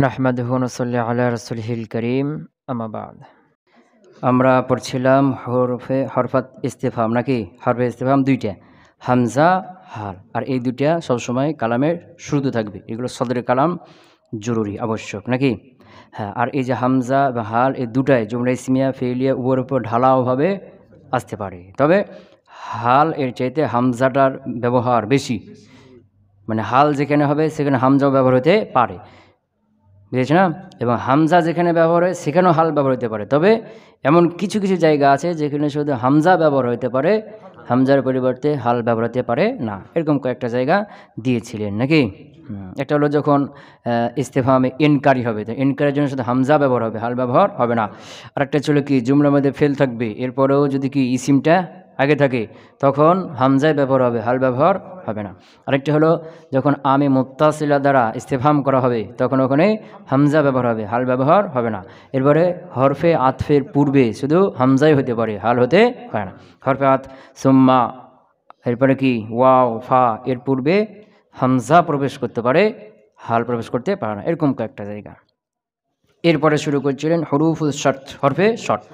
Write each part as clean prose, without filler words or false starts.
নাহমাদুহু ওয়া নুসাল্লি আলা রাসূলিহিল কারীম আম্মা বা'দ। আমরা পড়ছিলাম হরফাত ইস্তিফহাম নাকি? হরফে ইস্তিফহাম দুইটা, হামজা, হাল। আর এই দুইটা সবসময় কালামের শুরুতে থাকবে। এগুলো সদরে কালাম জরুরি, আবশ্যক নাকি? হ্যাঁ, আর এই যে হামজা বা হাল এই দুটাই জুমলা ইসমিয়া ফেইলিয়া উভয়ের উপর ঢালাওভাবে আসতে পারে। তবে হাল এর চাইতে হামজাটার ব্যবহার বেশি, মানে হাল যেখানে হবে সেখানে হামজাও ব্যবহার হতে পারে, বুঝেছ না? এবং হামজা যেখানে ব্যবহার হয় সেখানেও হাল ব্যবহার হতে পারে। তবে এমন কিছু কিছু জায়গা আছে যেখানে শুধু হামজা ব্যবহার হতে পারে, হামজার পরিবর্তে হাল ব্যবহার হতে পারে না। এরকম কয়েকটা জায়গা দিয়েছিলেন নাকি? একটা হলো যখন ইস্তেফহামে ইনকারি হবে, তো ইনকারের জন্য শুধু হামজা ব্যবহার হবে, হাল ব্যবহার হবে না। আরেকটা ছিল কি, জুমলার মধ্যে ফেল থাকবে, এরপরেও যদি কি ইসিমটা আগে থাকে তখন হামজায় ব্যবহার হবে, হাল ব্যবহার হবে না। আরেকটা হলো যখন আমি মুত্তাসিলা দ্বারা ইস্তেফহাম করা হবে তখন ওখানে হামজা ব্যবহার হবে, হাল ব্যবহার হবে না। এরপরে হরফে আতফের পূর্বে শুধু হামজাই হতে পারে, হাল হতে পারে না। হরফে আত সুম্মা, এরপরে কি ওয়াও ফা, এর পূর্বে হামজা প্রবেশ করতে পারে, হাল প্রবেশ করতে পারে না। এরকম কয়েকটা জায়গা। এরপরে শুরু করছিলেন হরুফুল শর্ত, হরফে শর্ত।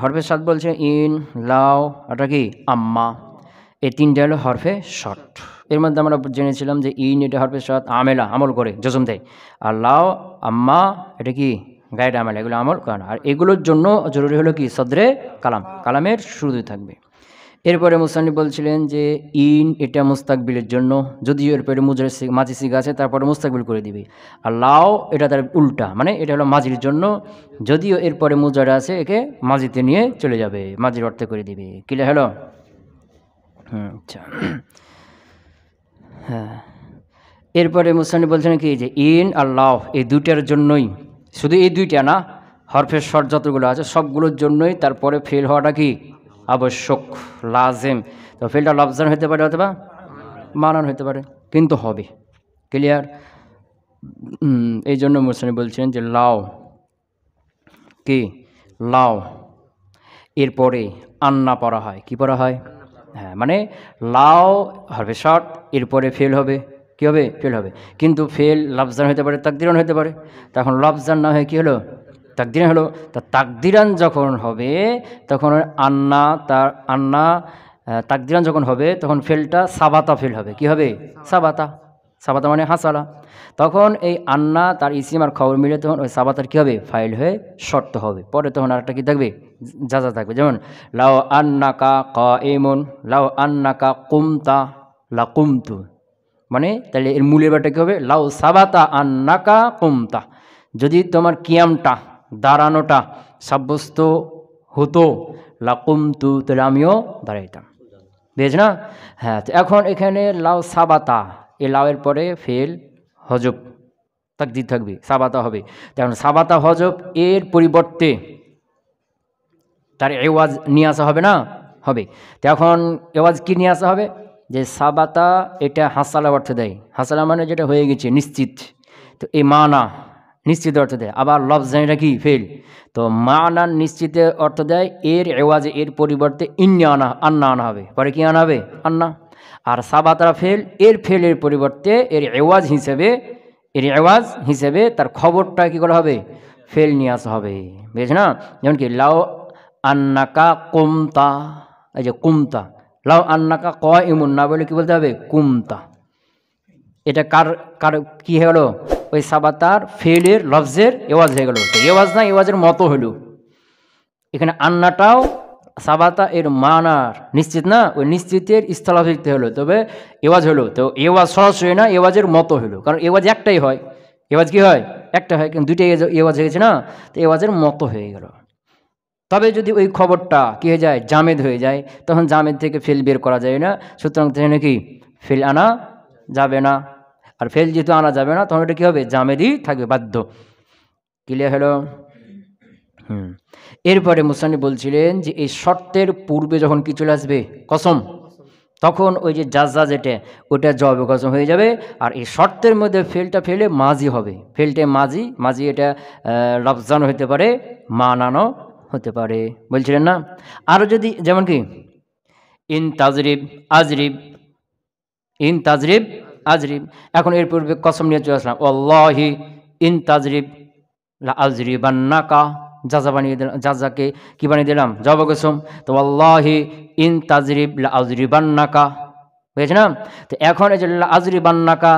হরফে শর্ত বলছে ইন, লাও, এটা কি আম্মা, এই তিনটা হলো হরফে শর্ত। এর মধ্যে আমরা জেনেছিলাম যে ইন এটা হরফে শর্ত, আমেলা আমল করে জজম দেয়, আর লাও আম্মা এটা কি গায়েড আমেলা, এগুলো আমল করে না। আর এগুলোর জন্য জরুরি হলো কি সদরে কালাম, কালামের শুরুতে থাকবে। এরপরে মুসান্নিফ বলছিলেন যে ইন এটা মুস্তাকবিলের জন্য, যদিও এরপরে মুজার মাঝি সিগা আছে তারপরে মুস্তাকবিল করে দিবে। আর লাও এটা তার উল্টা, মানে এটা হলো মাঝির জন্য, যদিও এরপরে মুজার আছে একে মাঝিতে নিয়ে চলে যাবে, মাঝির অর্থে করে দিবে। ক্লিয়ার হলো? আচ্ছা, হ্যাঁ। এরপরে মুসান্নিফ বলছেন কি যে ইন আর লাও এই দুইটার জন্যই, শুধু এই দুইটা না, হরফের শর্ত যতগুলো আছে সবগুলোর জন্যই তারপরে ফেল হওয়াটা কি আবশ্যক, লাজেম। তো ফেলটা লফজান হতে পারে অথবা মানান হতে পারে, কিন্তু হবে। ক্লিয়ার? এই জন্য মুসান্নিফ বলছেন যে লাও কি, লাও এরপরে আন্না পড়া হয়, কি পড়া হয়? হ্যাঁ, মানে লাও হরফে শর্ত, এরপরে ফেল হবে, কী হবে? ফেল হবে। কিন্তু ফেল লফজান হতে পারে, তাকদিরান হতে পারে। তখন লফজান না হয় কী হলো? তাকদিরান হলো। তা তাকদিরান যখন হবে তখন আন্না তাকদিরান যখন হবে তখন ফেলটা সাবাতা ফেল হবে। কি হবে? সাবাতা। সাবাতা মানে হাসালা। তখন এই আন্না তার ইসিম আর খবর মিলে তখন ওই সাবাতার কী হবে? ফাইল হয়ে শর্ত হবে। পরে তখন আরেকটা কী থাকবে? যা থাকবে। যেমন লাও আন্নাকা কাইমুন, লাও আন্নাকা কুমতা লাকুমতু, মানে তাহলে এর মূলের বাটা কী হবে? লাউ সাবাতা আন্নাকা কুমতা, যদি তোমার কিয়ামটা দাঁড়ানোটা সাব্যস্ত হতো, লাকুমতু তাহলে আমিও দাঁড়াইতাম। বুঝেছ না? হ্যাঁ, তো এখন এখানে লাউ সাবাতা, এই লাউয়ের পরে ফেল হজব তাকদির থাকবে, সাবাতা হবে। তখন সাবাতা হজব এর পরিবর্তে তার এওয়াজ নিয়ে আসা হবে না? হবে। তো এখন এওয়াজ কী নিয়ে আসা হবে? যে সাবাতা এটা হাসালা অর্থ দেয়, হাসালা মানে যেটা হয়ে গেছে নিশ্চিত, তো এই মানা নিশ্চিত অর্থ দেয়। আবার লফজানিটা কি? ফেল। তো মানা নিশ্চিতের অর্থ দেয়, এর এওয়াজে এর পরিবর্তে আন্না আনা হবে। পরে কি আনা হবে? আন্না। আর সাবাতারা ফেল, এর ফেলের পরিবর্তে এর এওয়াজ হিসেবে তার খবরটা কী করা হবে? ফেল নিয়ে আসা হবে। বুঝেছ না? যেমন কি লাও আন্নাকা কুমতা, এই যে কুমতা, লাও আন্নাকা কাইমুন না বলে কি বলতে হবে? কুমতা। এটা কার কি হয়ে গেল? ওই সাবাতার ফেলের লফজের এওয়াজ হয়ে গেল। তো এওয়াজ না, এওয়াজের মতো হলো। এখানে আন্নাটাও সাবাতা এর মানার নিশ্চিত না, ওই নিশ্চিতের স্থলাভিষিক্ত হলো, তবে এওয়াজ হলো। তো এওয়াজ সরাসরি না, এওয়াজের মতো হলো, কারণ এওয়াজ একটাই হয়। এওয়াজ কি হয়? একটা হয়, কিন্তু দুইটাই এওয়াজ হয়ে গেছে না, তো এওয়াজের মতো হয়ে গেল। তবে যদি ওই খবরটা কী হয়ে যায়? জামেদ হয়ে যায়, তখন জামেদ থেকে ফেল বের করা যায় না। সুতরাং সেখানে কি ফেল আনা যাবে না। আর ফেল যেহেতু আনা যাবে না তখন এটা কী হবে? জামেদই থাকবে, বাধ্য। ক্লিয়ার হলো? এরপরে মুসান্নিফ বলছিলেন যে এই শর্তের পূর্বে যখন কি চলে আসবে? কসম, তখন ওই যে জাজা যেটা ওটা জবে কসম হয়ে যাবে। আর এই শর্তের মধ্যে ফেলটা ফেলে মাজি হবে। ফেলটে মাজি এটা লফজানো হতে পারে, মানানো হতে পারে, বলছিলেন না? আরও যদি যেমন কি ইন তাজরিব আজরিব, এখন এর পূর্বে কসম নিয়ে চলে আসলাম, আল্লাহি ইন তাজরিব লা আজরিবান্নাকা, যাজা বানিয়ে দিলাম, যাজাকে কি বানিয়ে দিলাম? জবাব কসম। তো আল্লাহি ইন তাজরিব লা আজরিবান্নাকা, বুঝেছ না? তো এখন এই যে লা আজরিবান্নাকা,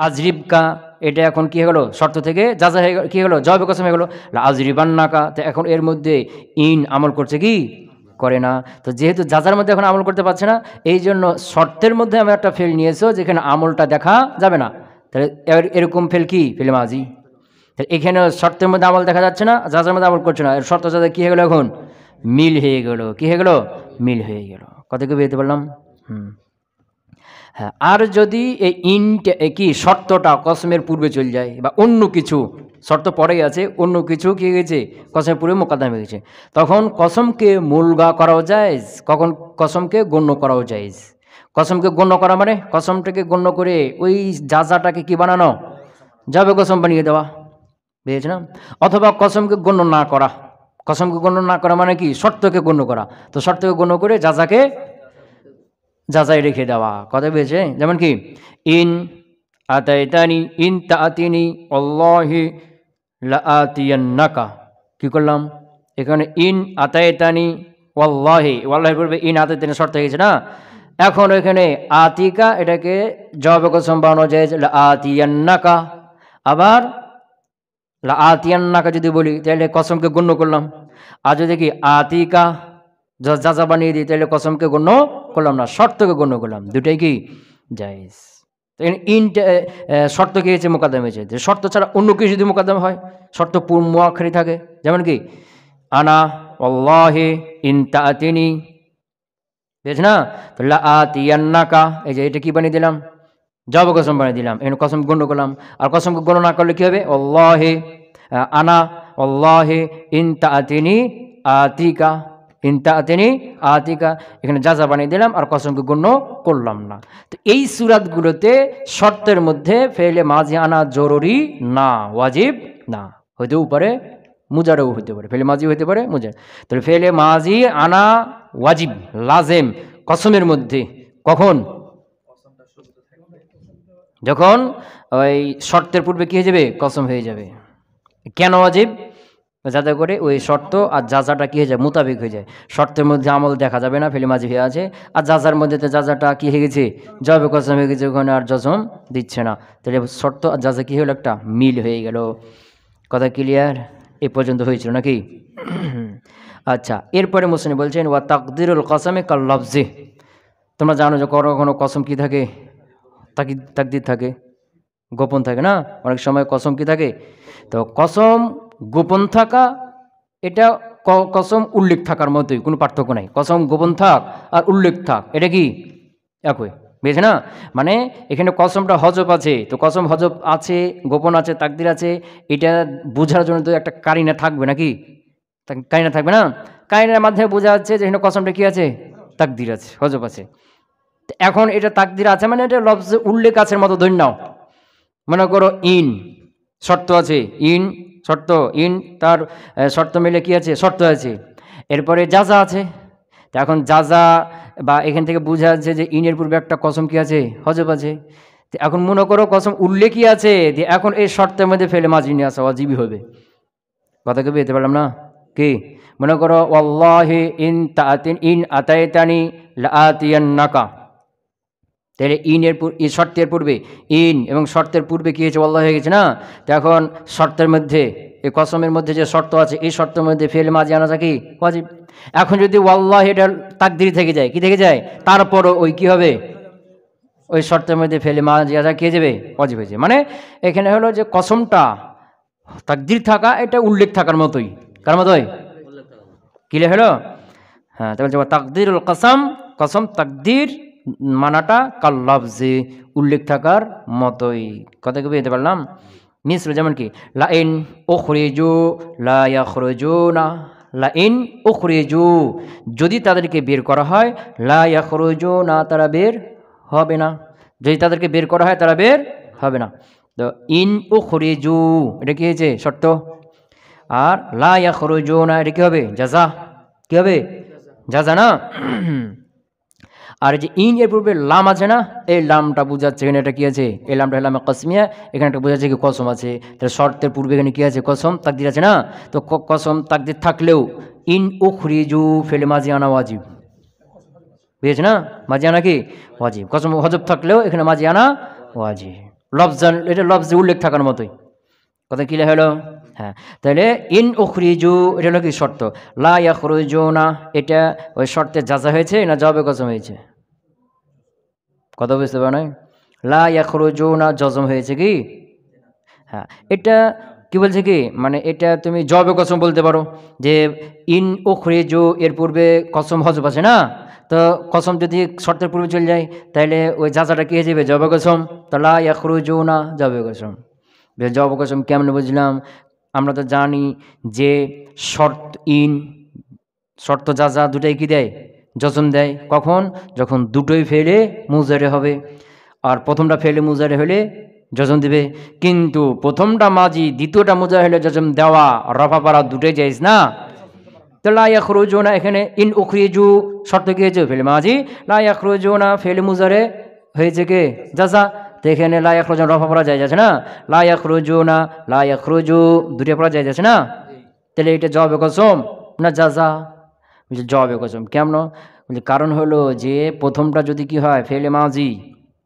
আজরিবকা, এটা এখন কি হলো? শর্ত থেকে যাজা হয়ে কি হলো? জবাব কসম হয়ে গেলো লা আজরিবান্নাকা। তো এখন এর মধ্যে ইন আমল করছে কি? করে না। তো যেহেতু যাজার মধ্যে এখন আমল করতে পারছে না, এই জন্য শর্তের মধ্যে আমি একটা ফেল নিয়েছো যেখানে আমলটা দেখা যাবে না। তাহলে এরকম ফেল কি? ফেল মাজি। তাহলে এখানে শর্তের মধ্যে আমল দেখা যাচ্ছে না, যাজার মধ্যে আমল করছে না, এর শর্ত যাজা কি হয়ে গেলো? এখন মিল হয়ে গেল। কি হয়ে গেল? মিল হয়ে গেল। কত কি বুঝতে পারলাম? হ্যাঁ, আর যদি এই ইনটা কি শর্তটা কসমের পূর্বে চলে যায় বা অন্য কিছু শর্ত পরেই আছে, অন্য কিছু কি গেছে কসমের পূর্বে মোকদ্দম হয়ে গেছে, তখন কসমকে মুলগা করাও যায়, কখন কসমকে গণ্য করাও যায়। কসমকে গণ্য করা মানে কসমটাকে গণ্য করে ওই যাজাটাকে কি বানানো? যাবে কসম বানিয়ে দেওয়া, বুঝেছ না? অথবা কসমকে গণ্য না করা। কসমকে গণ্য না করা মানে কি? শর্তকে গণ্য করা। তো শর্তকে গণ্য করে যাজাকে যাচাই রেখে দেওয়া। কথা পেয়েছে? যেমন কি ইন আতাইতানি ইন তাআতিনি আল্লাহি লাআতিয়ান্নাকা, কি করলাম এখানে? ইন আতাইতানি ওয়াল্লাহি, ওয়াল্লাহি পূর্বে ইন আতাইতানি শর্ত হয়ে গেছে না? এখন এখানে আতিকা, এটাকে জবাবে কসম বানানো যায় লাআতিয়ান্নাকা। আবার লাআতিয়ান্নাকা যদি বলি তাহলে কসমকে গণ্য করলাম, আর যদি কি আতিকা যাজা বানিয়ে দিই তাহলে কসমকে গণ্য করলাম না, শর্তকে গণ্য করলাম। দুটাই কি জায়েজ। ইনটা শর্ত কি হয়েছে? মোকদ্দম হয়েছে। শর্ত ছাড়া অন্য কিছু যদি মোকদ্দম হয়, শর্ত মুআক্ষারি থাকে, যেমন কি আনা ওয়াল্লাহি ইন তাআতিনি, বুঝছ না? তো লাআতিয়ান্নাকা, এই যে এটা কি বানিয়ে দিলাম? জবাব কসম বানিয়ে দিলাম। এখানে কসম গণ্য করলাম। আর কসমকে গণ্য না করলে কি হবে? আল্লাহি আনা আল্লাহি ইন তাআতিনি আতিকা, ইন তাআতিনি আতিকা, এখানে যাজা বানিয়ে দিলাম আর কসমকে গণ্য করলাম না। তো এই সূরাতগুলোতে শর্তের মধ্যে ফেলে মাজি আনা জরুরি না, ওয়াজিব না। হতেও পারে মুজারও হতে পারে, ফেলে মাজি হতে পারে মুজার। তাহলে ফেলে মাজি আনা ওয়াজিব লাজেম কসমের মধ্যে কখন? যখন ওই শর্তের পূর্বে কি হয়ে যাবে? কসম হয়ে যাবে। কেন ওয়াজিব? যাতে করে ওই শর্ত আর যাজাটা কি হয়ে যায়? মোতাবেক হয়ে যায়। শর্তের মধ্যে আমল দেখা যাবে না, ফেলে মাঝি হয়ে আছে, আর যাজার মধ্যে তো যাজাটা কি হয়ে গেছে? জবে কসম হয়ে গেছে, ওখানে আর জজম দিচ্ছে না। তাহলে শর্ত আর যাজা কি হলো? একটা মিল হয়ে গেল। কথা ক্লিয়ার? এ পর্যন্ত হয়েছিল নাকি? আচ্ছা, এরপরে মুসনি বলছেন ওয়া তাকদিরুল কসমে কাল লফজি। তোমরা জানো যে কখনো কসম কি থাকে? তাকদির থাকে, গোপন থাকে না? অনেক সময় কসম কি থাকে? তো কসম গোপন থাকা, এটা কসম উল্লেখ থাকার মতোই, কোনো পার্থক্য নাই। কসম গোপন থাক আর উল্লেখ থাক, এটা কি একই, বুঝেছে না? মানে এখানে কসমটা হজব আছে, তো কসম হজব আছে, গোপন আছে, তাকদির আছে, এটা বোঝার জন্য তো একটা কারিনা থাকবে নাকি? কারিনা থাকবে না? কারিনার মাধ্যমে বোঝা যাচ্ছে যে এখানে কসমটা কি আছে? তাকদির আছে, হজব আছে। এখন এটা তাকদির আছে মানে এটা লফজ উল্লেখ আছে মতো ধরে নাও। মনে করো ইন শর্ত আছে, ইন শর্ত, ইন তার শর্ত মিলে কি আছে? শর্ত আছে। এরপরে যাজা আছে। তো এখন যাজা বা এখান থেকে বোঝা যাচ্ছে যে ইনের পূর্বে একটা কসম কি আছে? হজব আছে। তো এখন মনে করো কসম উল্লেখই আছে, এখন এই শর্তের মধ্যে ফেলে মাঝি নিয়ে আসা অজীবী হবে। কথা কি বুঝতে পারলাম না? কি মনে করো ওয়াল্লাহি ইন আতাইতানি লাআতিয়ান্নাকা, তাহলে এই শর্তের পূর্বে ইন এবং শর্তের পূর্বে কী হয়েছে? আল্লাহ হয়ে গেছে না? তো এখন শর্তের মধ্যে এই কসমের মধ্যে যে শর্ত আছে, এই শর্তের মধ্যে ফেল মাঝি আনা যায় কি? ওয়াজিব। এখন যদি ওয়াল্লাহ এটা তাকদির থেকে যায়, কি থেকে যায়? তারপরও ওই কি হবে? ওই শর্তের মধ্যে ফেলে মাঝি আনা কে যাবে? ওয়াজিব হয়েছে। মানে এখানে হলো যে কসমটা তাকদির থাকা, এটা উল্লেখ থাকার মতোই। কার মতোই? ক্লিয়ার হলো? হ্যাঁ, তাহলে তাকদিরুল কসম, কসম তাকদির মানাটা কাল লফজে উল্লেখ থাকার মতোই। কথা কি বুঝতে পারলাম? মিসল যেমন কি লাইন উখরিজু লা ইয়াখরুজুনা, লাইন উখরিজু যদি তাদেরকে বের করা হয়, লা ইয়াখরুজুনা তারা বের হবে না। যদি তাদেরকে বের করা হয় তারা বের হবে না। তো ইন উখরিজু এটা কি হয়েছে? শর্ত। আর লা ইয়াখরুজুনা এটা কি হবে? যাজা। কি হবে? যাজা না? আর এই যে ইন এর পূর্বে লাম আছে না, এই লামটা বোঝাচ্ছে এখানে এটা কি আছে, এই লামটা লামে কসমিয়া, এখানে একটা বোঝাচ্ছে কি কসম আছে। তাহলে শর্তের পূর্বে এখানে কি আছে, কসম তাকদির আছে না। তো কসম তাকদির থাকলেও ইন উখরিজু ফেলে মাজি আনা ওয়াজিব, বুঝেছে না, মাজি আনা কি ওয়াজিব, কসম হজব থাকলেও এখানে মাজি আনা ওয়াজিব, লফজান এটা লফজে উল্লেখ থাকার মতোই। কথা কি হলো? হ্যাঁ, তাহলে ইন উখরিজু এটা হলো কি শর্ত, লা ইয়াখরুজুনা এটা ওই শর্তে যাজা হয়েছে না জবাবে কসম হয়েছে? কথা বুঝতে পারো না? লা ইয়াখরুজুনা জজম হয়েছে কি? হ্যাঁ, এটা কি বলছে কি, মানে এটা তুমি জবাবে কসম বলতে পারো যে ইন উখরিজু এর পূর্বে কসম হজব আছে না, তো কসম যদি শর্তের পূর্বে চলে যায় তাহলে ওই যাজাটা কি হয়ে যাবে, জবাবে কসম। তো লা ইয়াখরুজুনা জবাবে কসম। জবাবে কসম কেমন বুঝলাম? আমরা তো জানি যে শর্ত ইন শর্ত যা দুটাই কি দেয়, জজম দেয়। কখন? যখন দুটোই ফেলে মুজারে হবে, আর প্রথমটা ফেলে মুজারে হলে জজম দিবে। কিন্তু প্রথমটা মাজি দ্বিতীয়টা মুজারে হলে জজম দেওয়া রফা পারা দুটোই যাইজ না। তো লা ইয়াখরুজুনা এখানে ইন উখরিজু শর্ত কি হয়েছে, ফেলে মাজি, লা ইয়াখরুজুনা ফেলে মুজারে হয়েছে কে, জাজা। তো এখানে লা ইয়াখরুজুনা রফা পড়া যায় যাচ্ছে না, লা ইয়াখরুজুনা লা ইয়াখরুজু দুটো পড়া যায় যাচ্ছে না। তাহলে এটা জবাবে কসম না জাজা? জবাবে কসম। কেমন? কারণ হলো যে প্রথমটা যদি কি হয় ফেলে মাজি,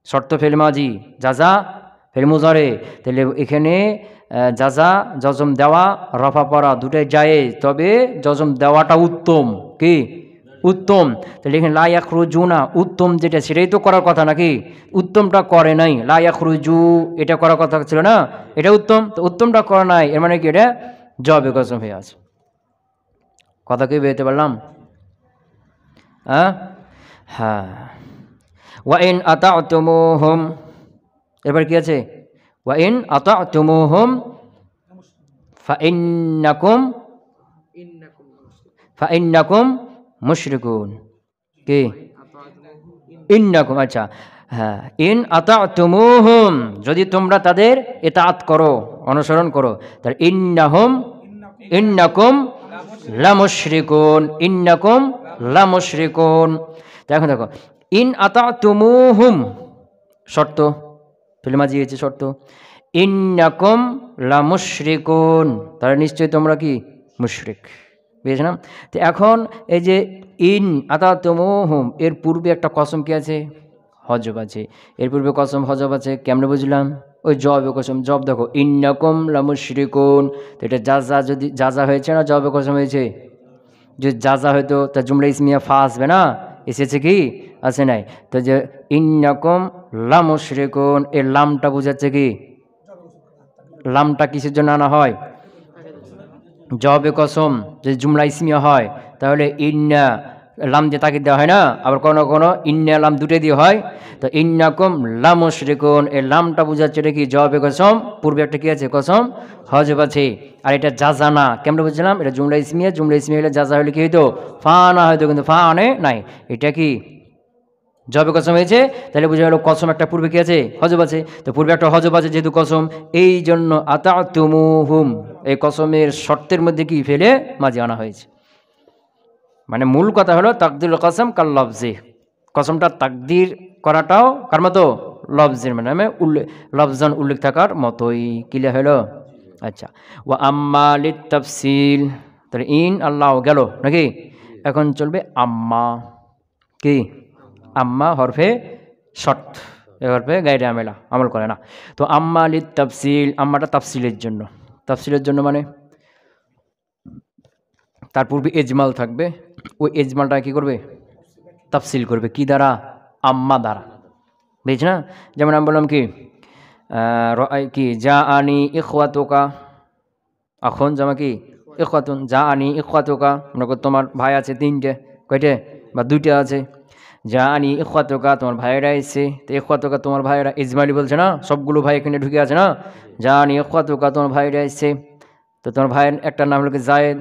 শর্ত ফেলে মাজি, জাজা ফেলে মুজারে, তাহলে এখানে জাজা জজম দেওয়া রফা পড়া দুটাই যায়, তবে জজম দেওয়াটা উত্তম কি, উত্তম। তাহলে এখানে লা ইয়াখরুজুনা উত্তম যেটা সেটাই তো করার কথা নাকি, উত্তমটা করে নাই। লা ইয়াখরুজু এটা করার কথা ছিল না, এটা উত্তম, তো উত্তমটা করা নাই, এর মানে কি এটা জবাবে কসম হয়ে আছে। কথা কি বেরোতে পারলাম? হ্যাঁ, ওয়াইন আতা'তুমুহুম এবার কি আছে, ওয়াইন আতা'তুমুহুম ফাইন্নাকুম মুশরিকুন কি ইন্নাকুম, আচ্ছা হ্যাঁ, ইন আতা'তুমুহুম যদি তোমরা তাদের ইতাআত করো, অনুসরণ করো, তাহলে ইন্নাকুম লামুশরিকুন, ইন্নাকুম লামুশরিকুন। দেখো দেখো, ইন আতা'তুমুহুম শর্ত ফেলে মাঝি হয়েছে শর্ত, ইন্নাকুম লামুশরিকুন তাহলে নিশ্চয়ই তোমরা কি মুশরিক, বুঝেছিলাম। তো এখন এই যে ইন আতা'তুমুহুম এর পূর্বে একটা কসম কি আছে, হজব আছে, এর পূর্বে কসম হজব আছে, কেমনে বুঝলাম? ওই জবে কসম, জব দেখো ইন্নাকুম লামুশরিকুন, তো এটা জাজা যদি জাজা হয়েছে না জবে কসম হয়েছে? যদি জাজা হয়তো তা জুমলা ইসমিয়া ফা আসবে না, এসেছে কি আছে নাই? তো যে ইন্নাকুম লামুশরিকুন এর লামটা বোঝাচ্ছে কি, লামটা কিসের জন্য আনা হয়? জবে কসম যদি জুমলা ইসমিয়া হয় তাহলে ইন্না লাম দিয়ে তাকে দেওয়া হয় না, আবার কোনো কোনো ইন্না লাম দুটো দিয়ে হয়। তো ইন্নাকুম লামুশরিকুন এর লামটা বোঝাচ্ছে এটা কি, জবে কসম, পূর্বে একটা কি আছে কসম হজব আছে, আর এটা জাজা না। কেমন বুঝলাম? এটা জুমলা ইসমিয়া, জুমলা ইসমিয়া হলে জাজা হলে কি হইতো, ফা না হয়তো, কিন্তু ফা আনে নাই, এটা কি জবে কসম হয়েছে। তাহলে বোঝা গেল কসম একটা পূর্বে কি আছে, হজব আছে। তো পূর্বে একটা হজব আছে যেহেতু কসম, এই জন্য আতা'তুমুহুম এই কসমের শর্তের মধ্যে কি ফেলে মাঝে আনা হয়েছে। মানে মূল কথা হলো তাকদিরুল কসম কাল লফজি, কসমটা তাকদির করাটাও কার মতো, লফজের মানে লফজান উল্লেখ থাকার মতোই। ক্লিয়ার হলো? আচ্ছা, ওয়া আম্মা লিত তাফসিল, তাহলে ইন আল্লাহ গেল নাকি, এখন চলবে আম্মা কি, আম্মা হরফে শর্ত, এ হরফে গাইরে আমেলা আমল করে না। তো আম্মা লিত তাফসিল, আম্মাটা তাফসিলের জন্য, তাফসিলের জন্য মানে তার পূর্বে এজমাল থাকবে, ওই এজমালটা কী করবে, তাফসিল করবে কি দ্বারা, আম্মা দ্বারা, বুঝছ না? যেমন আমি বললাম কি যা আনি ইখওয়াতুকা, এখন জামা কি ইখওয়াতুন, যা আনি ইখওয়াতুকা, মনে কর তোমার ভাই আছে তিনটে, কয়টে বা দুইটা আছে, যা আনি ইখওয়াতুকা তোমার ভাইয়েরা এসছে, তো ইখওয়াতুকা তোমার ভাইয়েরা, ইজমালি বলছে না, সবগুলো ভাই এখানে ঢুকে আছে না, যা আনি ইখওয়াতুকা তোমার ভাইয়েরা এসছে। তো তোমার ভাইয়ের একটা নাম হলো কি জায়েদ,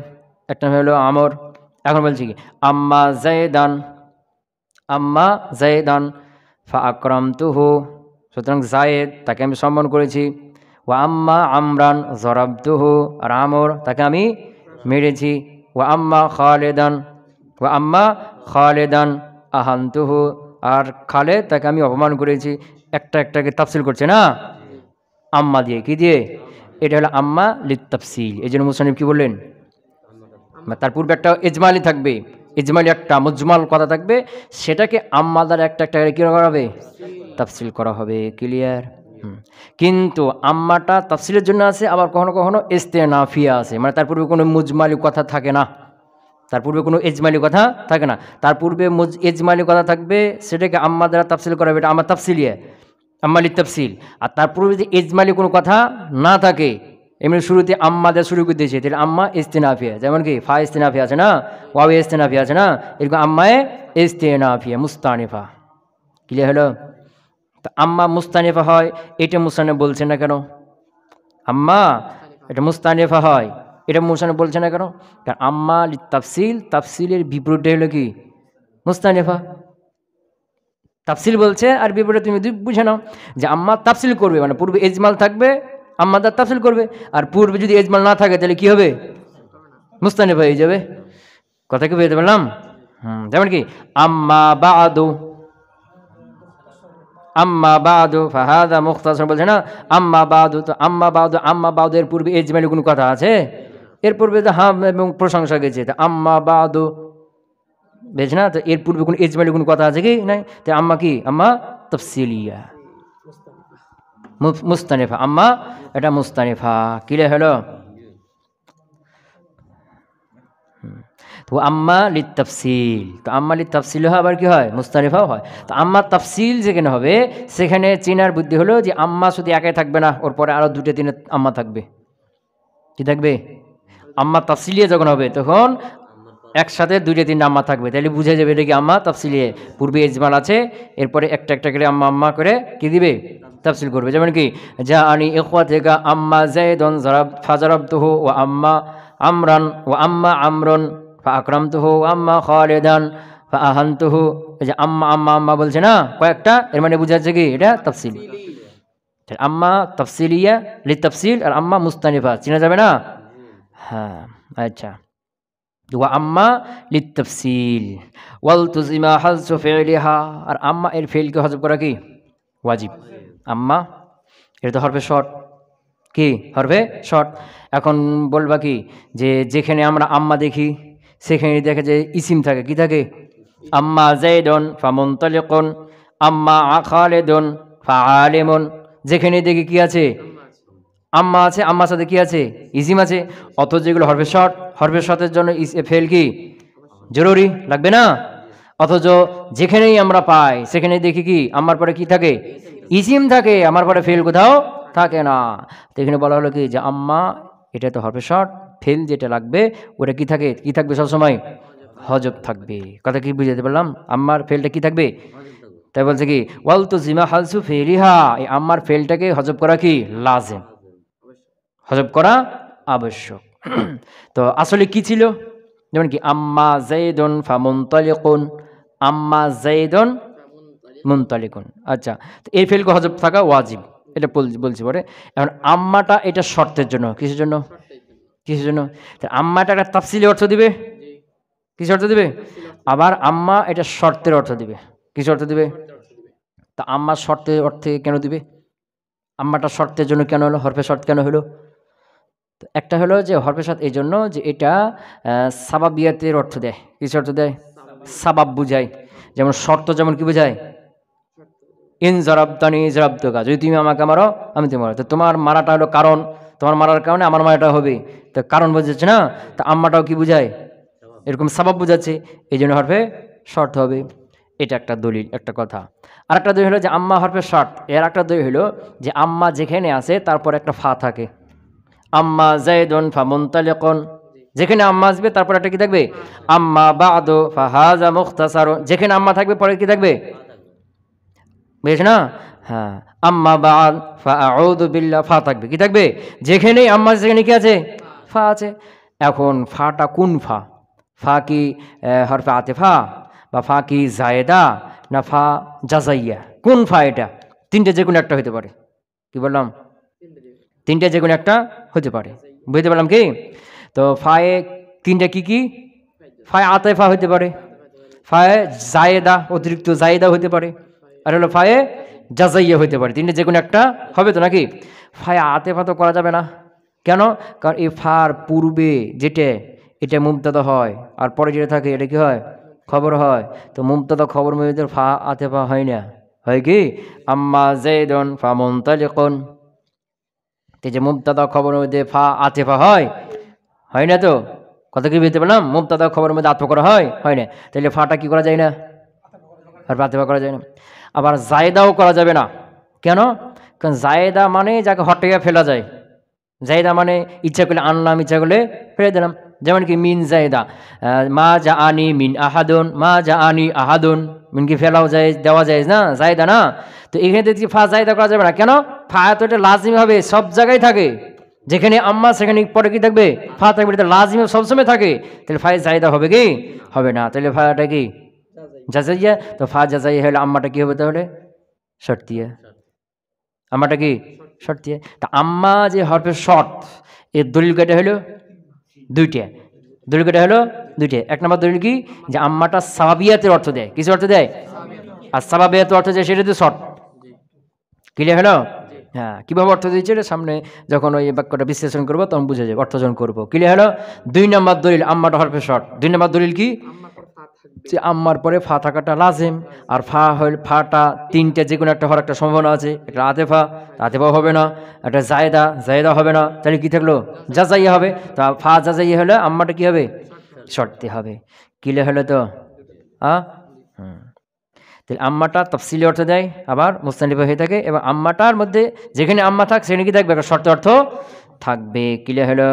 একটা নাম হলো আমর। এখন বলছি কি আম্মা জায়েদান, আম্মা জায়েদান ফা আকরামতুহু, সুতরাং জায়েদ তাকে আমি সম্মান করেছি। ওয়া আম্মা আমরান জরাবতুহু, আর আমর তাকে আমি মেরেছি। ওয়া আম্মা খালেদান, ওয়া আম্মা খালেদান আহান্তুহু আর খালে তাকে আমি অপমান করেছি, একটা একটাকে তাফসিল করছে না আম্মা দিয়ে, কি দিয়ে? এটা হলো আম্মা লিত তাফসিল। এই জন্য মুসান্নিফ কি বললেন, তার পূর্বে একটা ইজমালি থাকবে, ইজমালি একটা মুজমাল কথা থাকবে, সেটাকে আম্মা দ্বারা একটা একটা কি করা হবে, তাফসিল করা হবে। ক্লিয়ার? কিন্তু আম্মাটা তাফসিলের জন্য আছে, আবার কখনো কখনো ইস্তেনাফিয়া আছে, মানে তার পূর্বে কোনো মুজমালি কথা থাকে না, তার পূর্বে কোনো ইজমালি কথা থাকে না, তার পূর্বে ইজমালি কথা থাকবে, সেটাকে আম্মা দ্বারা তাফসিল করা হবে, এটা আম্মা তাফসিলিয়া, আম্মালি তাফসিল। আর তার পূর্বে যদি ইজমালি কোনো কথা না থাকে, এমনি শুরুতে আম্মা দিয়ে শুরু করে দিয়েছে, তাহলে আম্মা ইস্তেনাফিয়া, যেমন কি ফা ইস্তেনাফিয়া আছে না, ওয়াবে ইস্তেনাফিয়া আছে না, এরকম আম্মায়ে ইস্তেনাফিয়া মুস্তানিফা। ক্লিয়ার হলো? তা আম্মা মুস্তানিফা হয়, এটা মুসান্নিফ বলছেন না কেন? আম্মা এটা মুস্তানিফা হয়, এটা মুসান্নিফ বলছেন না কেন? কারণ আম্মা তাফসিল, তাফসিলের বিপরীতটা হলো কি, মুস্তানিফা। তাফসিল বলছে আর বিপরীতে তুমি বুঝে নাও যে আম্মা তাফসিল করবে, মানে পূর্বে ইজমাল থাকবে, আম্মা তার তাফসিল করবে, আর পূর্বে যদি ইজমাল না থাকে তাহলে কি হবে, মুস্তানিফা হয়ে যাবে। কথা কি বুঝতে পারলাম? যেমন কি আম্মা বাদু, আম্মা বাদু ফাহাদা মুখতাসার বলছে না, আম্মা বাদু, তো আম্মা বাদু, আম্মা বাদু এর পূর্বে ইজমালি কোনো কথা আছে? এর পূর্বে তো হাম এবং প্রশংসা গেছে, তো আম্মা বাদু বেশ না, তো এর পূর্বে কোনো ইজমালি কোনো কথা আছে কি নাই? তো আম্মা কি, আম্মা তাফসিলিয়া মুস্তানিফা, আম্মা এটা মুস্তানিফা। ক্লিয়ার হলো? তো আম্মা লিত তাফসিল, তো আম্মা লিত তাফসিল হয়, আবার কি হয়, মুস্তানিফাও হয়। তো আম্মা তাফসিল যেখানে হবে, সেখানে চিনার বুদ্ধি হলো যে আম্মা শুধু একাই থাকবে না, ওর পরে আরও দুটো তিনটে আম্মা থাকবে। কি থাকবে? আম্মা তাফসিলিয়া যখন হবে তখন একসাথে দুইটা তিনটা আম্মা থাকবে, তাহলে বুঝে যাবে এটা কি আম্মা তাফসিলিয়া। পূর্বে ইজমাল আছে, এরপরে একটা একটা করে আম্মা আম্মা করে কি দিবে, তাফসিল করবে। যেমন কি যা আনি ইখওয়াতিকা আম্মা যায়দুন ফাজারাবতুহু ওয়া আম্মা আমরান ওয়া আম্মা আমরুন ফাআকরামতুহু ওয়া আম্মা খালিদান ফাআহানতুহু। এই যে আম্মা আম্মা আম্মা বলছে না কয়েকটা, এর মানে বুঝাচ্ছে কি এটা তাফসিল। আম্মা তাফসিলিয়া লি তাফসিল, আর আম্মা মুস্তানিফা, চিনা যাবে না? হ্যাঁ, আচ্ছা। ওয়া আম্মা লিত তাফসিল ওয়াল তুজিমা হাযফু ফি'লিহা, আর আম্মা এর ফি'লকে হযফ করা কি ওয়াজিব। আম্মা এটা তো হরফে শর্ট, কি হরফে শর্ট। এখন বলবা কি যে যেখানে আমরা আম্মা দেখি সেখানে দেখে যে ইসিম থাকে, কি থাকে, আম্মা যায়দুন ফামুনতালিকুন, আম্মা খালিদুন ফাআলিমুন। যেখানে দেখি কি আছে, আম্মা আছে, আম্মার সাথে কি আছে, ইসিম আছে। অথচ যেগুলো হরফে শর্ট, হরফে শর্টের জন্য ফেল কি জরুরি লাগবে না। অথচ যেখানেই আমরা পাই সেখানে দেখি কি আম্মার পরে কি থাকে, ইসিম থাকে, আমার পরে ফেল কোথাও থাকে না। তো এখানে বলা হলো কি যে আম্মা এটা তো হরফে শর্ট, ফেল যেটা লাগবে ওটা কি থাকে, কি থাকবে সবসময়, হজব থাকবে। কথা কি বুঝাতে পারলাম? আম্মার ফেলটা কি থাকবে, তাই বলছে কি ওয়াল তো জিমা হালসু ফেরিহা, এই আম্মার ফেলটাকে হজব করা কি লাজেম, হজব করা আবশ্যক। তো আসলে কি ছিল, যেমন কি আম্মা যায়দুন ফামুনতালিকুন, আম্মা যায়দুন মুনতালিকুন। আচ্ছা, তো এই ফেলকে হজব থাকা ওয়াজিব, এটা বলছি পরে। এখন আম্মাটা এটা শর্তের জন্য, কিসের জন্য, কিসের জন্য? আম্মাটা একটা তাফসিলি অর্থ দিবে, কিসের অর্থ দিবে? আবার আম্মা এটা শর্তের অর্থ দিবে, কিসের অর্থ দিবে? তা আম্মা শর্তের অর্থে কেন দিবে? আম্মাটা শর্তের জন্য কেন হলো, হরফে শর্ত কেন হলো? একটা হলো যে হরফে শর্ত এই জন্য যে এটা সাবাবিয়াতের অর্থ দেয়। কিসের অর্থ দেয়? সাবাব বুঝায়। যেমন শর্ত যেমন কি বোঝায়, ইন জরাবতানি জরাবতুকা, যদি তুমি আমাকে মারো আমি তোমার, তো তোমার মারাটা হলো কারণ, তোমার মারার কারণে আমার মারাটা হবে, তো কারণ বোঝাচ্ছে না। তা আম্মাটাও কি বুঝায়, এরকম সাবাব বুঝাচ্ছে, এই জন্য হরফে শর্ত হবে। এটা একটা দলিল, একটা কথা। আর একটা দলিল হলো যে আম্মা হরফে শর্ত, এর একটা দলিল হলো যে আম্মা যেখানে আছে তারপর একটা ফা থাকে, আম্মা যায়দুন ফামুনতালিকুন, যেখানে আম্মা আসবে তারপর একটা কি থাকবে, আম্মা বাদু ফাহাযা মুখতাসারুন, যেখানে আম্মা থাকবে পরে কি থাকবে, বুঝেছ না? হ্যাঁ, আম্মা বাদ ফাআউযু বিল্লাহ, ফা থাকবে, কি থাকবে, যেখানেই আম্মা সেখানে কি আছে, ফা আছে। এখন ফাটা কোন ফা? ফা কি হরফে আতিফা, বা ফা কি জায়েদা, না ফা জাজাইয়া, কোন ফা এটা? তিনটে যে কোনো একটা হতে পারে। কি বললাম? তিনটে যে কোনো একটা হতে পারে, বুঝতে পারলাম কি? তো ফায়ে তিনটা কি কি, ফায়ে আতিফা হতে পারে, ফায়ে জায়েদা অতিরিক্ত জায়েদা হতে পারে, আর হলো ফায়ে জাজাইয়া হতে পারে। তিনটে যে কোনো একটা হবে তো নাকি? ফায়ে আতেফা তো করা যাবে না। কেন? কারণ এই ফার পূর্বে যেটা এটা মুবতাদা হয়, আর পরে যেটা থাকে এটা কি হয়? খবর হয়। তো মুবতাদা খবর মধ্যে ফা আতেফা হয় না, হয় কি? আম্মা যাইদুন ফামুনতালিকুন, এই যে মুবতাদা খবরের মধ্যে ফা আতেফা হয়, হয় না তো? কথা কি বুঝতে পারলাম? মুবতাদা খবরের মধ্যে আতফা করা হয়, হয় না? তাহলে ফাটা কি করা যায় না? আর আতেফা করা যায় না। আবার জায়দাও করা যাবে না। কেন? কারণ জায়দা মানে যাকে হটাইয়া ফেলা যায়। জায়দা মানে ইচ্ছা করলে আনলাম, ইচ্ছা করলে ফেলে দিলাম। যেমন কি মিন জায়দা, মা যা আনি মিন আহাদুন, মা যা আনি আহাদুন, মিন কি ফেলাও যায়, দেওয়া যায় না, জায়দা না। তো এখানে দেখছি ফা জায়দা করা যাবে না। কেন? ফা তো এটা লাজিম হবে, সব জায়গায় থাকে। যেখানে আম্মা সেখানে পরে কি থাকবে? ফা থাকবে, এটা লাজিম সবসময় থাকে। তাহলে ফায়ে জায়দা হবে কি? হবে না। তাহলে ফাটা কি? জাজাইয়া। তো ফা জাজাইয়া হলে আম্মাটা কি হবে তাহলে? শর্তিয়া। আম্মাটা কি? শর্তিয়া। তা আম্মা যে হরফের শর্ত, এর দলিল কয়টা হলো? দুইটা। দলিল কয়টা হলো? দুইটা। এক নম্বর দলিল কি? যে আম্মাটা সাবাবিয়াতের অর্থ দেয়। কিছু অর্থ দেয়? আর সাবাবিয়াতের অর্থ দেয়, সেটা তো শর্ত। ক্লিয়ার হলো? হ্যাঁ, কীভাবে অর্থ দিয়েছে এটা সামনে যখন ওই বাক্যটা বিশ্লেষণ করবো তখন বুঝে যাবে, অর্থজন করবো। ক্লিয়ার হলো? দুই নম্বর দলিল আম্মাটা হরফের শর্ত। দুই নম্বর দলিল কি? যে আম্মার পরে ফা থাকাটা লাজিম, আর ফা হল ফাটা তিনটে যে কোনো একটা হওয়ার একটা সম্ভাবনা আছে। একটা আতেফা, আতেফাও হবে না। একটা জায়দা, জায়দা হবে না। তাহলে কি থাকলো? জাজাইয়া হবে। তা ফা জাজাইয়া হলে আম্মাটা কি হবে? শর্তে হবে। ক্লিয়ার হলো তো? তাহলে আম্মাটা তফসিলি অর্থ দেয়, আবার মুস্তানিফা হয়ে থাকে, এবং আম্মাটার মধ্যে যেখানে আম্মা থাক সেখানে কি থাকবে? একটা শর্ত অর্থ থাকবে। ক্লিয়ার হলো?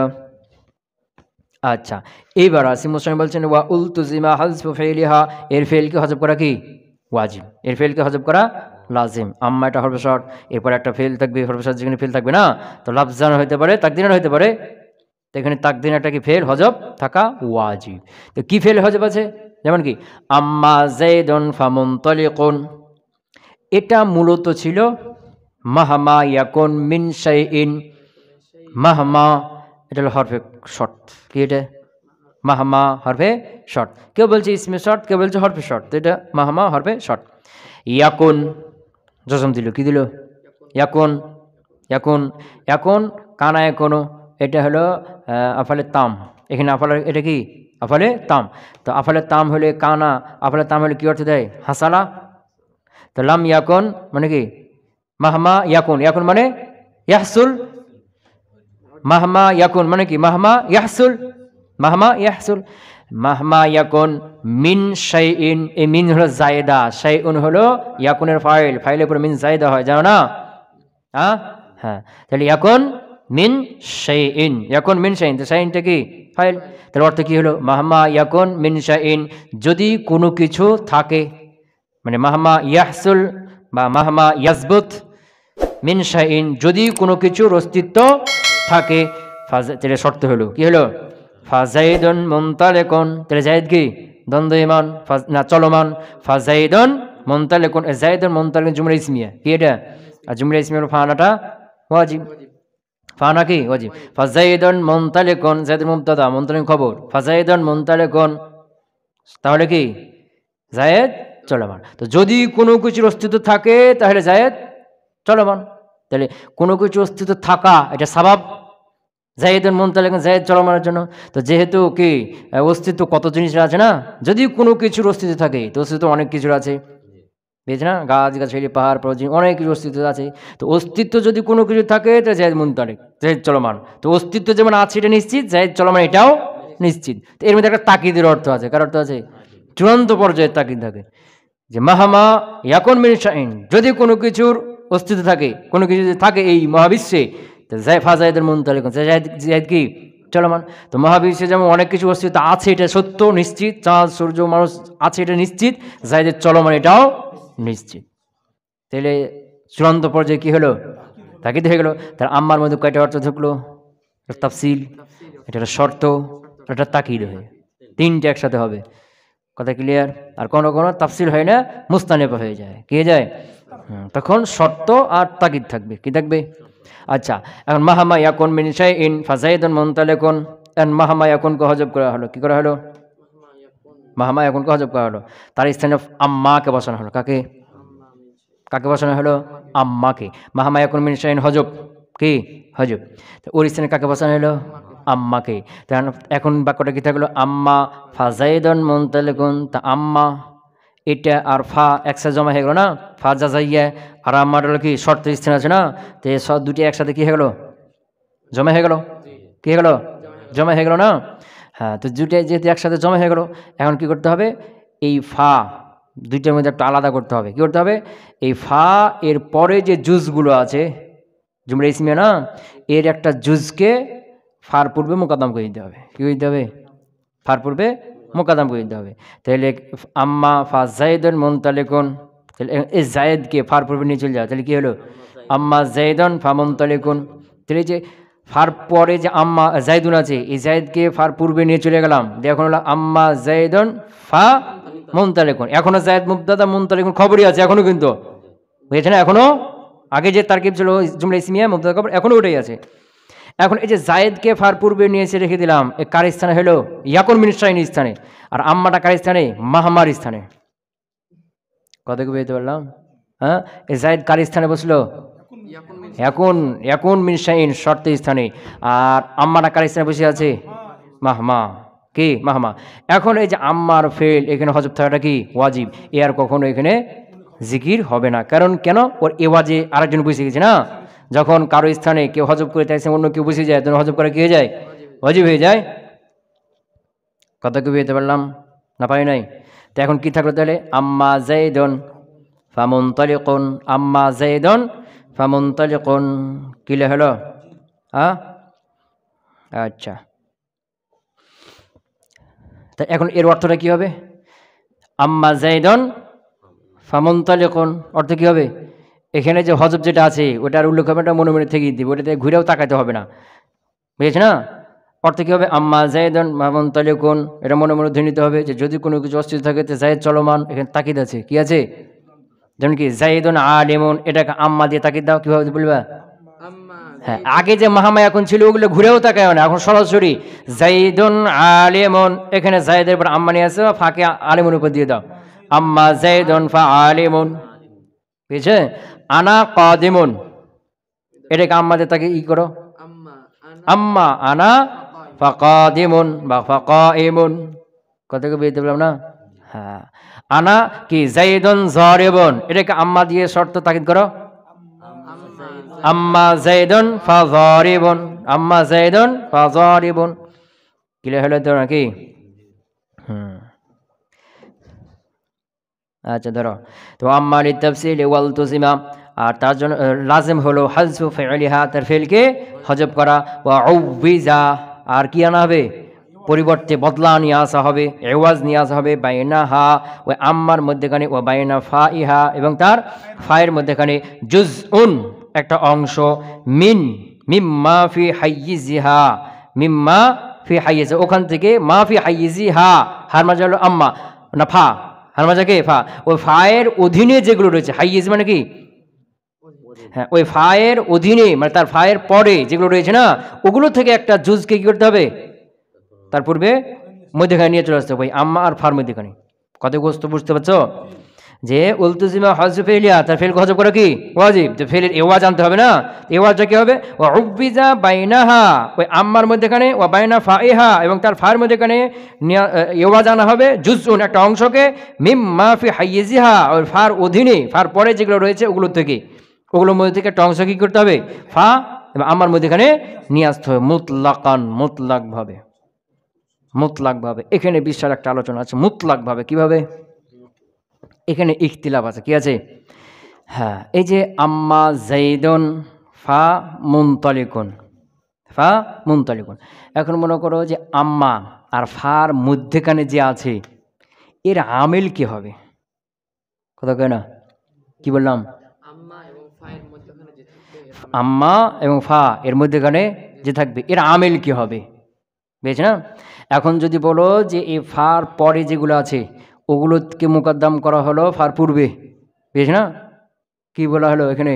আচ্ছা, এইবার আসি মুসলিম বলছেন ওয়া উলতুজিমা হাযফু ফাইলিহা, এর ফেলকে হযফ করা কি? ওয়াজিব। এর ফেলকে হযফ করা লাজিম। আম্মা এটা হরফে শর্ত, এরপর একটা ফেল থাকবে, হরফে শর্ত যেখানে ফেল থাকবে না, তো লাফজান হতে পারে, তাকদিরান হতে পারে। তো এখানে তাকদির একটা কি ফেল হযফ থাকা ওয়াজিব। তো কি ফেল হযফ আছে? যেমন কি আম্মা যাইদুন ফামুনতালিকুন, এটা মূলত ছিল মাহমা ইয়াকুন মিন শাইইন। মাহমা এটা হলো হরফে শর্ত। কি এটা? মাহমা হরফে শর্ত। কেউ বলছে ইসমে শর্ত, কেউ বলছে হরফে শর্ত। তো এটা মাহমা হরফে শর্ত। ইয়াকুন জজম দিল, কি দিল? ইয়াকুন। ইয়াকুন, ইয়াকুন কানা এখনো, এটা হলো আফালে তাম। এখানে আফালে এটা কি? আফালে তাম। তো আফালে তাম হলে কানা, আফালে তাম হলে কি অর্থ দেয়? হাসালা। তো লাম ইয়াকুন মানে কি? মাহমা ইয়াকুন, ইয়াকুন মানে ইয়াহসুল। মাহমা ইয়াকুন মানে কি? মাহমা ইয়াহসুল, মাহমা ইয়াহসুল। মাহমা ইয়াকুন মিন শাইইন, এই মিন হলো জায়দা, শাইউন হলো ইয়াকুনের ফাইল, ফাইলের উপর মিন জায়দা হয়, জানো না? হ্যাঁ, তাহলে ইয়াকুন মিন শাইইন, ইয়াকুন মিন শাইইন, তো শাইইনটা কি? ফাইল। তার অর্থ কি হলো? মাহমা ইয়াকুন মিন শাইইন, যদি কোনো কিছু থাকে, মানে মাহমা ইয়াহসুল বা মাহমা ইয়াজবুত মিন শাইইন, যদি কোনো কিছুর অস্তিত্ব থাকে, তাহলে শর্ত হলো কি হলো? ফাজাইদুন মুনতালিকুন, তাহলে জায়েদ কি? দ্বন্দ্বমান না চলমান। ফাজাইদুন মুনতালিকুন, জায়েদুন মুনতালিকুন জুমলা ইসমিয়া, কি এটা? আর জুমলা ইসমিয়া ফানাটা ওয়াজিব। ফানা কি? ওয়াজিব। ফাজাইদুন মুনতালিকুন, জায়েদুন মুবতাদা, মুনতালিকুন খবর। ফাজাইদুন মুনতালিকুন, তাহলে কি? জায়েদ চলমান। তো যদি কোনো কিছুর অস্তিত্ব থাকে তাহলে জায়েদ চলমান। তাহলে কোনো কিছু অস্তিত্ব থাকা এটা সাবাব, জায়েদুন মুনতালিকুন জায়েদ চলমানের জন্য। তো যেহেতু কি অস্তিত্ব কত জিনিসের আছে না, যদি কোনো কিছুর অস্তিত্ব থাকে, তো অস্তিত্ব অনেক কিছুর আছে, বুঝছি না? গাছ গাছালি পাহাড় পর্বত অনেক কিছু অস্তিত্ব আছে। তো অস্তিত্ব যদি কোনো কিছু থাকে তো জায়েদ মুনতালিক, জায়েদ চলমান। তো অস্তিত্ব যেমন আছে এটা নিশ্চিত, জায়েদ চলমান এটাও নিশ্চিত। তো এর মধ্যে একটা তাকিদের অর্থ আছে। কার অর্থ আছে? চূড়ান্ত পর্যায়ে তাকিদ থাকে, যে মাহমা ইয়াকুন মিন শাইইন, যদি কোনো কিছুর অস্তিত্ব থাকে, কোনো কিছু যদি থাকে এই মহাবিশ্বে, ফাজাইদুন মুনতালিকুন, জায়েদ কি? চলমান। তো মহাবিশ্বে যেমন অনেক কিছু অস্তিত্ব আছে এটা সত্য নিশ্চিত, চাঁদ সূর্য মানুষ আছে এটা নিশ্চিত, জায়েদের চলমান এটাও নিশ্চিত। তাহলে চূড়ান্ত পর্যায়ে কি হলো? তাকিদ হয়ে গেল। তার আম্মার মধ্যে কয়টা অর্থ ঢুকলো? তাফসিল, এটা একটা শর্ত, এটা তাকিদ হয়ে তিনটে একসাথে হবে। কথা ক্লিয়ার? আর কোনো কোনো তাফসিল হয় না, মুস্তানিফা হয়ে যায়। কি যায়? তখন শর্ত আর তাকিদ থাকবে। কি থাকবে? আচ্ছা, এখন মাহমা ইয়াকুন মিন শাইইন ফাজাইদুন মুনতালিকুন, এখন মাহমা ইয়াকুনকে হযফ করা হলো। কি করা হলো? মাহামা এখনকে হজব করা হলো, তার স্থানে আম্মাকে বসানো হলো। কাকে কাকে বসানো হলো? আম্মাকে। মাহামা এখন মিন শাইইন হজব, কি হজব। তো ওর স্থানে কাকে বসানো হলো? আম্মাকে। এখন বাক্যটা কি থাকলো? আম্মা ফাজাইদন মুনতালিকুন। তা আম্মা এটা আর ফা একসাথে জমা হয়ে গেল না, ফা জাজাইয়া। আর আম্মার হলো কি শর্তের স্থান আছে না, তো এই সব দুটি একসাথে কি হয়ে গেল? জমা হয়ে গেল। কি হয়ে গেল? জমা হয়ে গেল না। হ্যাঁ, তো দুটাই যেহেতু একসাথে জমা হয়ে গেল, এখন কি করতে হবে? এই ফা দুইটার মধ্যে একটা আলাদা করতে হবে। কি করতে হবে? এই ফা এর পরে যে জুজগুলো আছে, জুমলা ইসমিয়া না, এর একটা জুজকে ফার পূর্বে মোকাদ্দম করে দিতে হবে। কি করে দিতে হবে? ফার পূর্বে মোকাদ্দম করে দিতে হবে। তাহলে আম্মা ফা জাইদুন মুনতালিকুন, তাহলে এই জায়েদকে ফার পূর্বে নিয়ে চলে যাও, তাহলে কি হলো? আম্মা জাইদুন ফা মুনতালিকুন। তাহলে যে ফার পরে যে আম্মা জাইদুন আছে, এই জায়েদকে ফার পূর্বে নিয়ে চলে গেলাম, এখন হলো আম্মা জাইদুন ফা মুনতালিকুন। এখনো জায়েদ মুবতাদা, মুনতালিকুন খবরই আছে এখনো, কিন্তু বুঝেছে না? এখনো আগে যে তারকিব ছিল জুমলা ইসমিয়া মুবতাদা খবর, এখনো ওটাই আছে। এখন এই যে জায়েদকে ফার পূর্বে নিয়ে এসে রেখে দিলাম, এ কার স্থানে হলো? ইয়াকুন মিন শাইইন স্থানে। আর আম্মাটা কার স্থানে? মাহমার স্থানে। কথা কি বুঝতে পারলাম? হ্যাঁ, এই জায়েদ কার স্থানে বসলো? ইয়াকুন মিন শাইইন শর্তের স্থানে। আর আম্মাটা কার স্থানে বসে আছে? মাহমা। কি মাহমা। এখন এই যে আম্মার ফেল, এখানে হজব থাকাটা কি ওয়াজিব। এ আর কখনো এখানে জিকির হবে না। কারণ কেন? ওর এওয়াজে আরেকজন বসে গেছে না। যখন কারো স্থানে কেউ হজব করে তাই অন্য কেউ বসে যায়, তখন হজব করা কি হয়ে যায়? ওয়াজিব হয়ে যায়। কথা কি বুঝতে পারলাম না? পারি নাই। তো এখন কি থাকলো তাহলে? আম্মা জাইদুন ফামুনতালিকুন। আম্মা জাইদুন ফামুনতালিকুন। কি হলো? আচ্ছা, তা এখন এর অর্থটা কি হবে? আম্মা জাইদুন ফামুনতালিকুন অর্থ কি হবে? এখানে যে হজব যেটা আছে ওটার উল্লেখ হবে, এটা মনে মনে থেকেই দিব, ওটাতে ঘুরেও তাকাতে হবে না, বুঝেছে না? অর্থ কী হবে? আম্মা জাইদুন ফামুনতালিকুন। এটা মনে মনে ধরে নিতে হবে যে যদি কোনো কিছু অস্থির থাকে তো জায়েদ চলমান, এখানে তাকিদ আছে। কি আছে? যেমন কি জাইদুন আলিমুন, এটাকে আম্মা দিয়ে তাকিদ দাও, কীভাবে বলবা? হ্যাঁ, আগে যে মাহামা এখন ছিল ওগুলো ঘুরেও তাকায় না, এখন সরাসরি জাইদুন আলিমুন। এখানে জায়েদের পর আম্মা নিয়ে আসে, ফাঁকে আলিমুন উপর দিয়ে দাও। আম্মা জাইদুন ফা আলিমুন, বুঝছে? আনা কাদিমুন, এটাকে আম্মা দিয়ে তাকে ই করো, আম্মা আনা ফাকাদিমুন বা ফাকাইমুন। কথা কি বুঝতে পারলাম না? হ্যাঁ, আনা কি জাইদুন যারিবুন, এটাকে আম্মা দিয়ে শর্ত তাকিদ করো, আম্মা জাইদুন ফাযারিবুন, আম্মা জাইদুন ফাযারিবুন। ক্লিয়ার হলো তো নাকি? আচ্ছা ধরো, তো আম্মা লিতাফসিল ওয়াল তুসিমা, আর তার জন্য লাজিম হলো হাযফু ফাইলিহা, তার ফেলকে হজব করা। ওয়া উবিজা, আর কি আনা হবে? পরিবর্তে বদলা নিয়ে আসা হবে, এওয়াজ নিয়ে আসা হবে। বাইনাহা, ওই আম্মার মধ্যেখানে, ও বাইনা ফা ইহা, এবং তার ফায়ের মধ্যেখানে জুজউন একটা অংশ, মিন মিম্মা ফি হাইয়িজিহা, মিম্মা ফি হাইয়িজ, ওখান থেকে মা ফি হাইয়িজিহা, হার মাজা হলো আম্মা না ফা, হার মাজাকে ফা, ওই ফায়ের অধীনে যেগুলো রয়েছে, হাইয়িজ মানে কি? হ্যাঁ, ওই ফায়ের অধীনে মানে তার ফায়ের পরে যেগুলো রয়েছে না, ওগুলো থেকে একটা জুজকে কি করতে হবে? তার পূর্বে মধ্যেখানে নিয়ে চলে আসতে হবে, আম্মা আর ফার মধ্যেখানে। কত গোস্ত বুঝতে পারছো? যে উলতুজিমা হযফ ফেলিয়া, তার ফেলকে হজব করা কি ওয়াজিব। তো ফেলের এওয়াজ আনতে হবে না, এওয়াজটা কি হবে? ওয়া উবিজা বাইনাহা, ওই আম্মার মধ্যেখানে, ওয়া বাইনা ফাইহা, এবং তার ফায়ের মধ্যেখানে এওয়াজ আনা হবে জুজউন একটা অংশকে, মিম্মা ফি হাইয়িজিহা, ওই ফার অধীনে, ফার পরে যেগুলো রয়েছে ওগুলো থেকে, ওগুলোর মধ্যে থেকে একটা অংশ কি করতে হবে? ফা এবং আম্মার মধ্যেখানে নিয়ে আসতে হবে মুতলাকান, মুতলাকভাবে, মুতলাকভাবে। এখানে বিশাল একটা আলোচনা আছে মুতলাকভাবে কিভাবে, এখানে ইখতিলাফ আছে। কি আছে? হ্যাঁ, এই যে আম্মা জাইদুন ফা মুনতালিকুন, ফা মুনতালিকুন, এখন মনে করো যে আম্মা আর ফার মধ্যেখানে যে আছে এর আমিল কি হবে? কথা কয় না? কি বললাম? আম্মা এবং ফা এর মধ্যেখানে যে থাকবে এর আমিল কি হবে, বুঝেছ না? এখন যদি বলো যে এই ফার পরে যেগুলো আছে ওগুলোকে মুকদ্দম করা হলো ফার পূর্বে, বুঝেছ না? কি বলা হলো এখানে?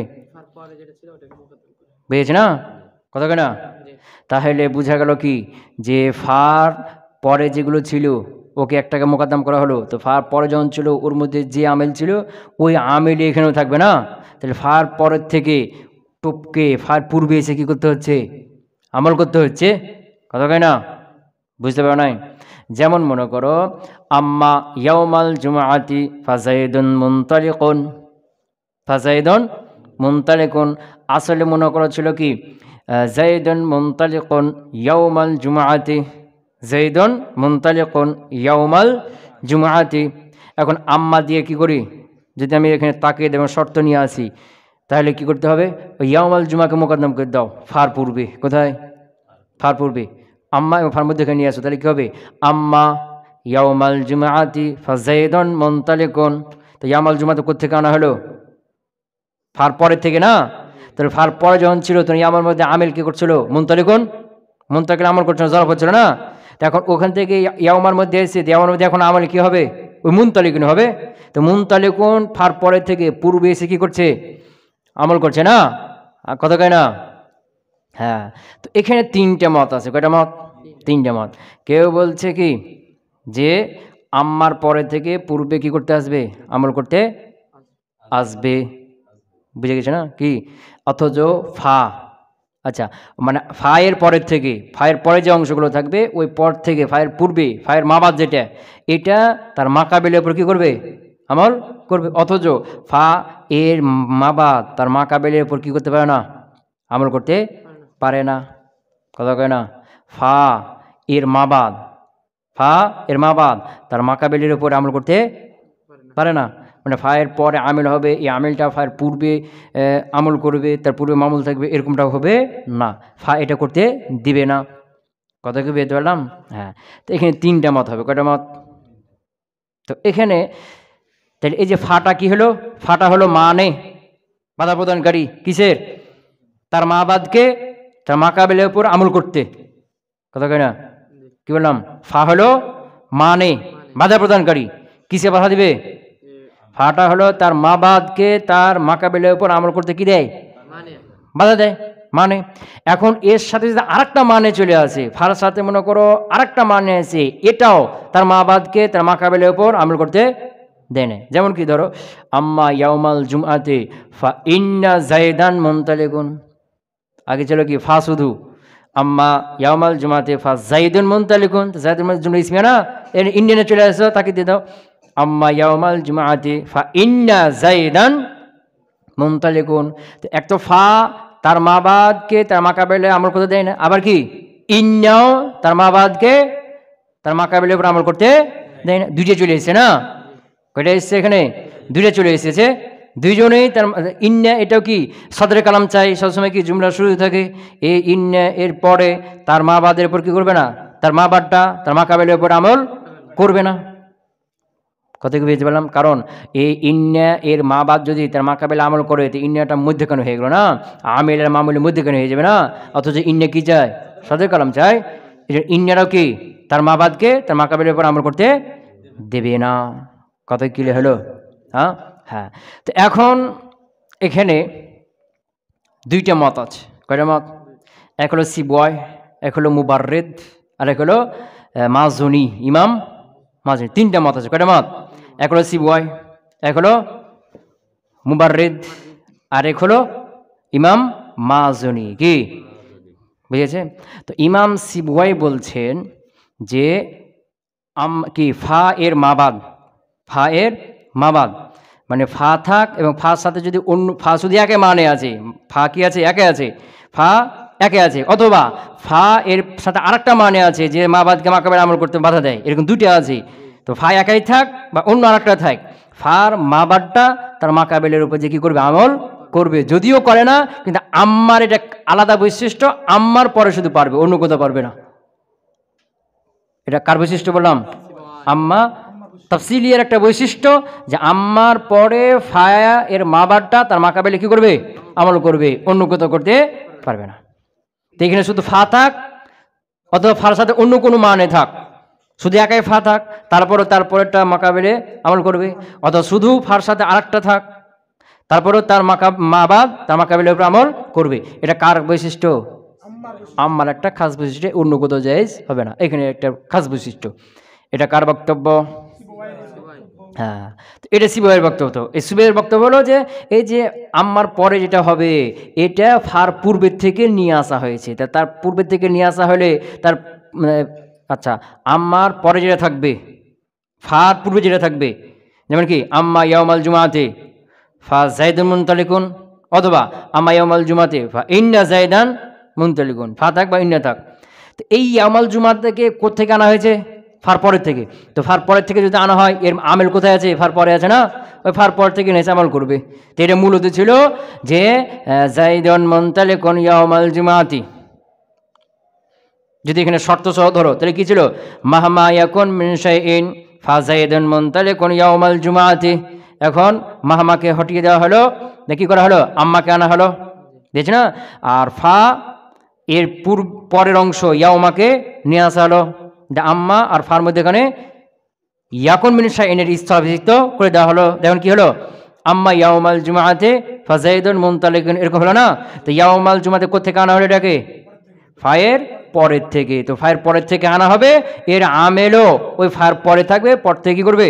বুঝেছ না কথা কেনা? তাহলে বোঝা গেল কি যে ফার পরে যেগুলো ছিল ওকে একটাকে মোকাদ্দাম করা হলো, তো ফার পরে যখন ছিল ওর মধ্যে যে আমেল ছিল ওই আমেলই এখানেও থাকবে না। তাহলে ফার পরের থেকে টপকে ফার পূর্বে এসে কী করতে হচ্ছে? আমল করতে হচ্ছে। কথা কয় না? বুঝতে পারো নাই? যেমন মনে করো আম্মা ইয়াউমাল জুমআতি ফাজাইদুন মুনতালিকুন, ফাজাইদুন মুনতালিকুন, আসলে মনে করা ছিল কি জাইদুন মুনতালিকুন ইয়াউমাল জুমআতি, জাইদুন মুনতালিকুন ইয়াউমাল জুমআতি। এখন আম্মা দিয়ে কি করি? যদি আমি এখানে তাকিয়ে দেব শর্ত নিয়ে আসি, তাহলে কি করতে হবে? ওই ইয়াউমাল জুমাকে মোকদ্দম করে দাও ফার পূর্বে। কোথায়? ফার পূর্বে। আম্মা এবং ফার মধ্যে নিয়ে আসো, তাহলে কী হবে? আম্মা ইয়াউমাল জুমআতি ফাজাইদুন মুনতালিকুন। তো ইয়াউমাল জুমাতে কোত্থেকে আনা হলো? ফার পরের থেকে না? তাহলে ফার পরে যখন ছিল তখন ইয়ামার মধ্যে আমেল কী করছিল? মুনতালিকুন, মুনতাকিল আমল করছিল, জরফ হচ্ছিল না? তো এখন ওখান থেকে ইয়াউমার মধ্যে এসে ইয়ামার মধ্যে এখন আমল কী হবে? ওই মুনতালিকুন হবে। তো মুনতালিকুন ফার পরের থেকে পূর্বে এসে কী করছে? আমল করছে না? কথা কয় না? হ্যাঁ। তো এখানে তিনটে মত আছে। কয়টা মত? তিনটে মত। কেউ বলছে কি যে আম্মার পরে থেকে পূর্বে কি করতে আসবে? আমল করতে আসবে। বুঝে গেছে না কি? অথচ ফা, আচ্ছা মানে ফায়ের পরের থেকে, ফায়ের পরে যে অংশগুলো থাকবে ওই পর থেকে ফায়ের পূর্বে ফায়ের মাবাদ যেটা, এটা তার মাকাবিলের উপর কী করবে? আমল করবে। অথচ ফা এর মাবাদ তার মাকাবিলের উপর কী করতে পারে না? আমল করতে পারে না। কথা কয় না? ফা এর মাবাদ, ফা এর মাবাদ তার মাকাবিলের উপর আমল করতে পারে না। মানে ফায়ের পরে আমেল হবে, এই আমেলটা ফায়ের পূর্বে আমল করবে, তার পূর্বে মামুল থাকবে, এরকমটা হবে না। ফা এটা করতে দিবে না। কথা কি বুঝতে পারলাম? হ্যাঁ। তো এখানে তিনটা মত হবে। কয়টা মত? তো এখানে তাহলে এই যে ফাটা কি হলো? ফাটা হলো মানে বাধা প্রদানকারী। কিসের? তার মাবাদকে তার মাকাবিলের উপর আমল করতে। কথা কয় না? কি বললাম? ফা হলো মানে বাধা প্রদানকারী। কিসে বাধা দিবে? ফাটা হলো তার মাবাদকে তার মাকাবিলের উপর আমল করতে কি দেয়? বাধা দেয়। মানে এখন এর সাথে যদি আরেকটা মানে চলে আসে, ফার সাথে মনে করো আরেকটা মানে আছে, এটাও তার মাবাদকে তার মাকাবিলের উপর আমল করতে দেয় না। যেমন কি ধরো আম্মা ইয়াউমাল জুমআতি ফা ইন্না জাইদান মুনতালিকুন। আগে ছিল কি ফা শুধু, আম্মা ইয়াউমাল জুমআতি ফা জাইদুন মুনতালিকুন। জাইদুন মানে জুমলা ইসমিয়া না? এর ইন্ডিয়ানে চলে আসো, তাকে দিয়ে দাও আম্মা ইয়াউমাল জুমআতি ফা ইন্না জাইদান মুনতালিকুন। তো এক তো ফা তার মাবাদকে তার মাকাবিলে আমল করতে দেয় না, আবার কি ইন্নাও তার মাবাদকে তার মাকাবিলের উপর আমল করতে দেয় না। দুইটা চলে এসেছে না? কয়টা এসেছে এখানে? দুইটা চলে এসেছে। দুইজনেই তার ইন্না, এটাও কি সদরে কালাম চাই, সবসময় কি জুমলা শুরু থাকে। এই ইন্না এর পরে তার মাবাদের উপর কি করবে না? তার মাবাদটা তার মাকাবিলের উপর আমল করবে না। কথা কি বুঝতে পারলাম? কারণ এই ইন্না এর মাবাদ যদি তার মাকাবিলে আমল করে তো ইন্নাটা মধ্যখানে হয়ে গেল না, আমেলের মামুলের মধ্যখানে হয়ে যাবে না। অথচ ইন্না কি চায়? সদরে কালাম চায়। এই জন্য ইন্নারাও কি তার মাবাদকে তার মাকাবিলের উপর আমল করতে দেবে না। কথা ক্লিয়ার হলো? হ্যাঁ হ্যাঁ। তো এখন এখানে দুইটা মত আছে। কয়টা মত? এক হলো সিবওয়াই, এক হলো মুবাররিদ, আর এক হলো মাজুনি, ইমাম মাজুনি। তিনটা মত আছে। কয়টা মত? এক হলো সিবওয়াই, এক হলো মুবাররিদ, আর এক হলো ইমাম মাজুনি। কি বুঝেছে? তো ইমাম সিবওয়াই বলছেন যে কি ফা এর মাবাদ, ফা এর মাবাদ মানে ফা থাক এবং ফার সাথে যদি অন্য ফা শুধু একে মানে আছে, ফা কি আছে? একে আছে, ফা একে আছে, অথবা ফা এর সাথে আরেকটা মানে আছে যে মাবাদকে মাকাবিলে আমল করতে বাধা দেয়, এরকম দুটো আছে। তো ফা একাই থাক বা অন্য আরেকটা থাক, ফার মাবাদটা তার মাকাবিলের উপর যে কী করবে? আমল করবে। যদিও করে না, কিন্তু আম্মার এটা আলাদা বৈশিষ্ট্য, আম্মার পরে শুধু পারবে, অন্য কোথাও পারবে না। এটা কার বৈশিষ্ট্য বললাম? আম্মা তাফসিলিয়ার একটা বৈশিষ্ট্য, যে আম্মার পরে ফায়া এর মাবাদটা তার মাকাবিলে কি করবে? আমল করবে, অন্য কোথাও করতে পারবে না। তো এখানে শুধু ফা থাক অথবা ফার সাথে অন্য কোনো মানে থাক, শুধু একাই ফা থাক তারপরও তারপরেরটা মাকাবিলে আমল করবে, অথবা শুধু ফার সাথে আরেকটা থাক তারপরেও তার মাবাদ তার মাকাবিলের উপর আমল করবে। এটা কার বৈশিষ্ট্য? আম্মার একটা খাস বৈশিষ্ট্য, অন্য কোথাও জায়েজ হবে না। এখানে একটা খাস বৈশিষ্ট্য। এটা কার বক্তব্য? হ্যাঁ, তো এটা সিবহের বক্তব্য। তো এই সিবহের বক্তব্য হলো যে এই যে আম্মার পরে যেটা হবে এটা ফার পূর্বের থেকে নিয়ে আসা হয়েছে। তা তার পূর্বের থেকে নিয়ে আসা হলে তার আচ্ছা আম্মার পরে যেটা থাকবে ফার পূর্বে যেটা থাকবে, যেমন কি আম্মা ইয়াউমাল জুমাতে ফা জাইদুন মুনতালিকুন, অথবা আম্মা ইয়াউমাল জুমাতে ফা ইন্না জাইদান মুনতালিকুন, ফা থাক বা ইন্না থাক। তো এই ইয়াউমাল জুমা থেকে কোত্থেকে আনা হয়েছে? ফার পরের থেকে। তো ফার পরের থেকে যদি আনা হয় এর আমেল কোথায় আছে? ফার পরে আছে না, ওই ফার পর থেকে নেছে আমল করবে। তো এটা মূলত ছিল যে জাইদুন মুনতালিকুন ইয়াউমাল জুমাতি। যদি এখানে শর্ত সহ ধরো তাহলে কি ছিল? মাহমা ইয়াকুন মিন শাইইন ফা জাইদুন মুনতালিকুন ইয়াউমাল জুমাতি। এখন মাহমাকে হটিয়ে দেওয়া হলো, কি করা হলো? আম্মাকে আনা হলো, দেখছি না? আর ফা এর পরের অংশ ইয়াউমাকে নিয়ে আসা হলো, আম্মা আর ফার মধ্যে এখানে ইয়াকুন মিন শাইইনের স্থলাভিষিক্ত করে দেওয়া হলো। দেখুন কি হলো? আম্মা ইয়াউমাল জুমাতে ফা জাইদুন মুনতালিকুন, এরকম হলো না? তো ইয়াউমাল জুমাতে কোত্থেকে আনা হলো এটাকে? ফায়ের পরের থেকে। তো ফায়ের পরের থেকে আনা হবে, এর আমেলও ওই ফায়ের পরে থাকবে, পর থেকে কি করবে?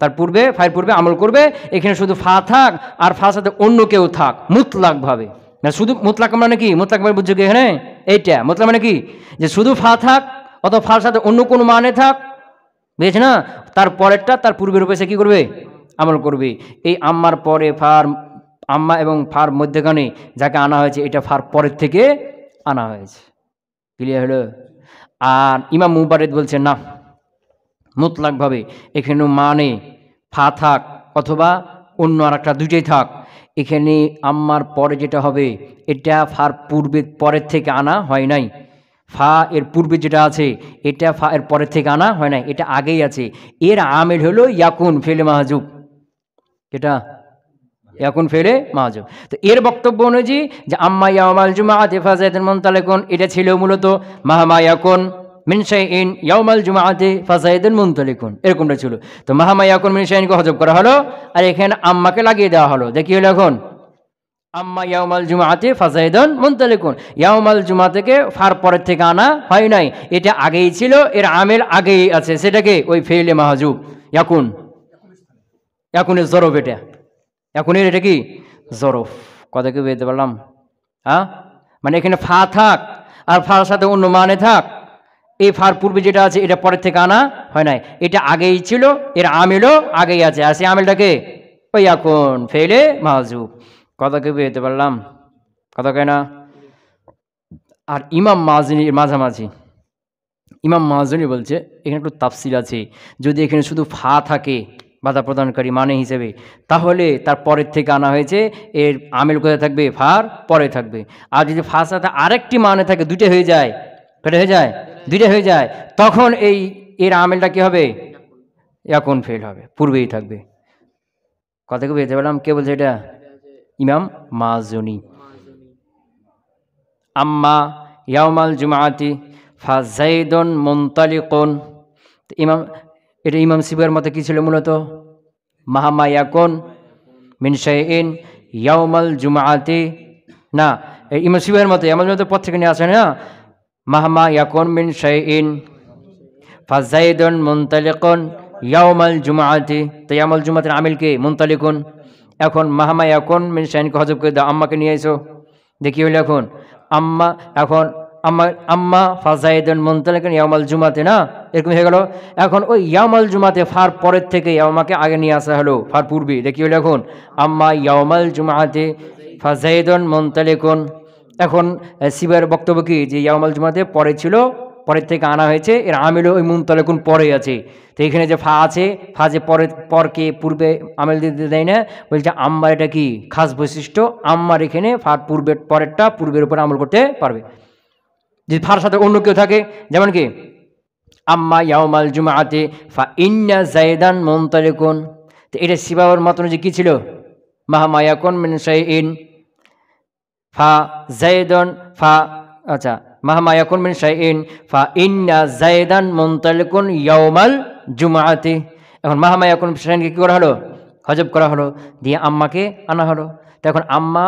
তার পূর্বে, ফায়ের পূর্বে আমল করবে। এখানে শুধু ফা থাক আর ফা সাথে অন্য কেউ থাক মুতলাক ভাবে, না শুধু মুতলাক মানে কি? মুতলাক মানে বুঝছো কি এখানে? এইটা মুতলাক মানে কি? যে শুধু ফা থাক অথবা ফার সাথে অন্য কোনো মানে থাক, বুঝেছে না? তার পরেরটা তার পূর্বের রূপে সে কি করবে? আমল করবে। এই আম্মার পরে ফার, আম্মা এবং ফার মধ্যেখানে যাকে আনা হয়েছে এটা ফার পরের থেকে আনা হয়েছে। ক্লিয়ার হলো? আর ইমাম মুবারিদ বলছেন না, মুতলাকভাবে এখানে মানে ফা থাক অথবা অন্য আর একটা, দুইটাই থাক, এখানে আম্মার পরে যেটা হবে এটা ফার পূর্বে পরের থেকে আনা হয় নাই। ফা এর পূর্বে যেটা আছে এটা ফা এর পরের থেকে আনা হয় নাই, এটা আগেই আছে। এর আমেল হলো ইয়াকুন ফেলে মাহজুব, এটা ইয়াকুন ফেলে মাহজুব। তো এর বক্তব্য অনুযায়ী যে আম্মা ইয়াউমাল জুমাআতি ফা জাইদুন মুনতালিকুন এটা ছিল মূলত মাহমা ইয়াকুন মিন শাইইন ইয়াউমাল জুমাআতি ফা জাইদুন মুনতালিকুন, এরকমটা ছিল। তো মাহমা ইয়াকুন মিন শাইইনকে হযফ করা হলো আর এখানে আম্মাকে লাগিয়ে দেওয়া হলো। দেখি হলো এখন আম্মা ইয়াউমাল জুমাআতি ফা জাইদুন মুনতালিকুন, ইয়াউমাল জুমা থেকে ফার পরের থেকে আনা হয় নাই, এটা আগেই ছিল, এর আমেল আগেই আছে, সেটাকে ওই ফেলে মাহজুব ইয়াকুন, ইয়াকুনের জরফ, এটা ইয়াকুনের এটা কি জরফ। কথা কি বুঝতে পারলাম? হ্যাঁ, মানে এখানে ফা থাক আর ফার সাথে অন্য মানে থাক, এই ফার পূর্বে যেটা আছে এটা পরের থেকে আনা হয় নাই, এটা আগেই ছিল, এর আমেলও আগেই আছে, আর সেই আমেলটাকে ওই ইয়াকুন ফেলে মাহজুব। কথা কি বুঝতে পারলাম? কথা কয় না? আর ইমাম মাজিনীর মাঝামাঝি, ইমাম মাজিনী বলছে এখানে একটু তাফসিল আছে, যদি এখানে শুধু ফা থাকে বাধা প্রদানকারী মানে হিসেবে, তাহলে তার পরের থেকে আনা হয়েছে, এর আমেল কোথায় থাকবে? ফার পরে থাকবে। আর যদি ফা সাথে আরেকটি মানে থাকে, দুটো হয়ে যায়, কটা হয়ে যায়? দুইটা হয়ে যায়, তখন এই এর আমেলটা কি হবে? ইয়াকুন ফেল হবে, পূর্বেই থাকবে। কথা কি বুঝতে পারলাম? কে বলছে এটা? ইমাম মাজিনী। আম্মা ইয়াউমাল জুমাআতি ফা জাইদুন মুনতালিকুন, ইমাম এটা ইমাম সিবহের মতে কি ছিল মূলত? মাহমা ইয়াকুন মিন শাইইন ইয়াউমাল জুমাআতি, না ইমাম সিবহের মতে, আমার মতে পথ থেকে নিয়ে আসে না, মাহমা ইয়াকুন মিন শাইইন ফা জাইদুন মুনতালিকুন ইয়াউমাল জুমাআতি। তো ইয়াউমাল জুমাতের আমিল কে? মুনতালিকুন। এখন মাহমা ইয়াকুন মিন শাইইনকে হযফ করে দাও, আম্মাকে নিয়ে এসো। দেখি হইল এখন আম্মা, এখন আম্মা ফা জাইদুন মুনতালিকুন ইয়াউমাল জুমাতে, না এরকম হয়ে গেল। এখন ওই ইয়াউমাল জুমাতে ফার পরের থেকে ইয়াউমাকে আগে নিয়ে আসা হলো ফার পূর্বে। দেখি হইল এখন আম্মা ইয়াউমাল জুমাতে ফা জাইদুন মুনতালিকুন। এখন সিবহের বক্তব্য কি? যে ইয়াউমাল জুমাতে পরে ছিল, পরের থেকে আনা হয়েছে, এর আমিলও ওই মুনতালিকুন পরে আছে। তো এখানে যে ফা আছে, ফা যে পরকে পূর্বে আমেল দিতে দেয় না, বলছে আম্মার এটা কি খাস বৈশিষ্ট্য, আম্মার এখানে ফার পূর্বের পরেরটা পূর্বের উপর আমল করতে পারবে। যদি ফার সাথে অন্য কেউ থাকে, যেমন কি আম্মা ইয়াউমাল জুমাআতি ফা ইন্না জাইদান মুনতালিকুন, তো এটা সিবহের মত অনুযায়ী কি ছিল? মাহমা ইয়াকুন মিন শাইইন ফা জাইদুন ফা, আচ্ছা মাহমা ইয়াকুন মিন শাইইন ফা ইন্না জাইদান মুনতালিকুন ইয়াউমাল জুমাআতি। এখন মাহমা ইয়াকুন মিন শাইইনকে কি করা হলো? হযফ করা হলো, দিয়ে আম্মাকে আনা হলো। তো এখন আম্মা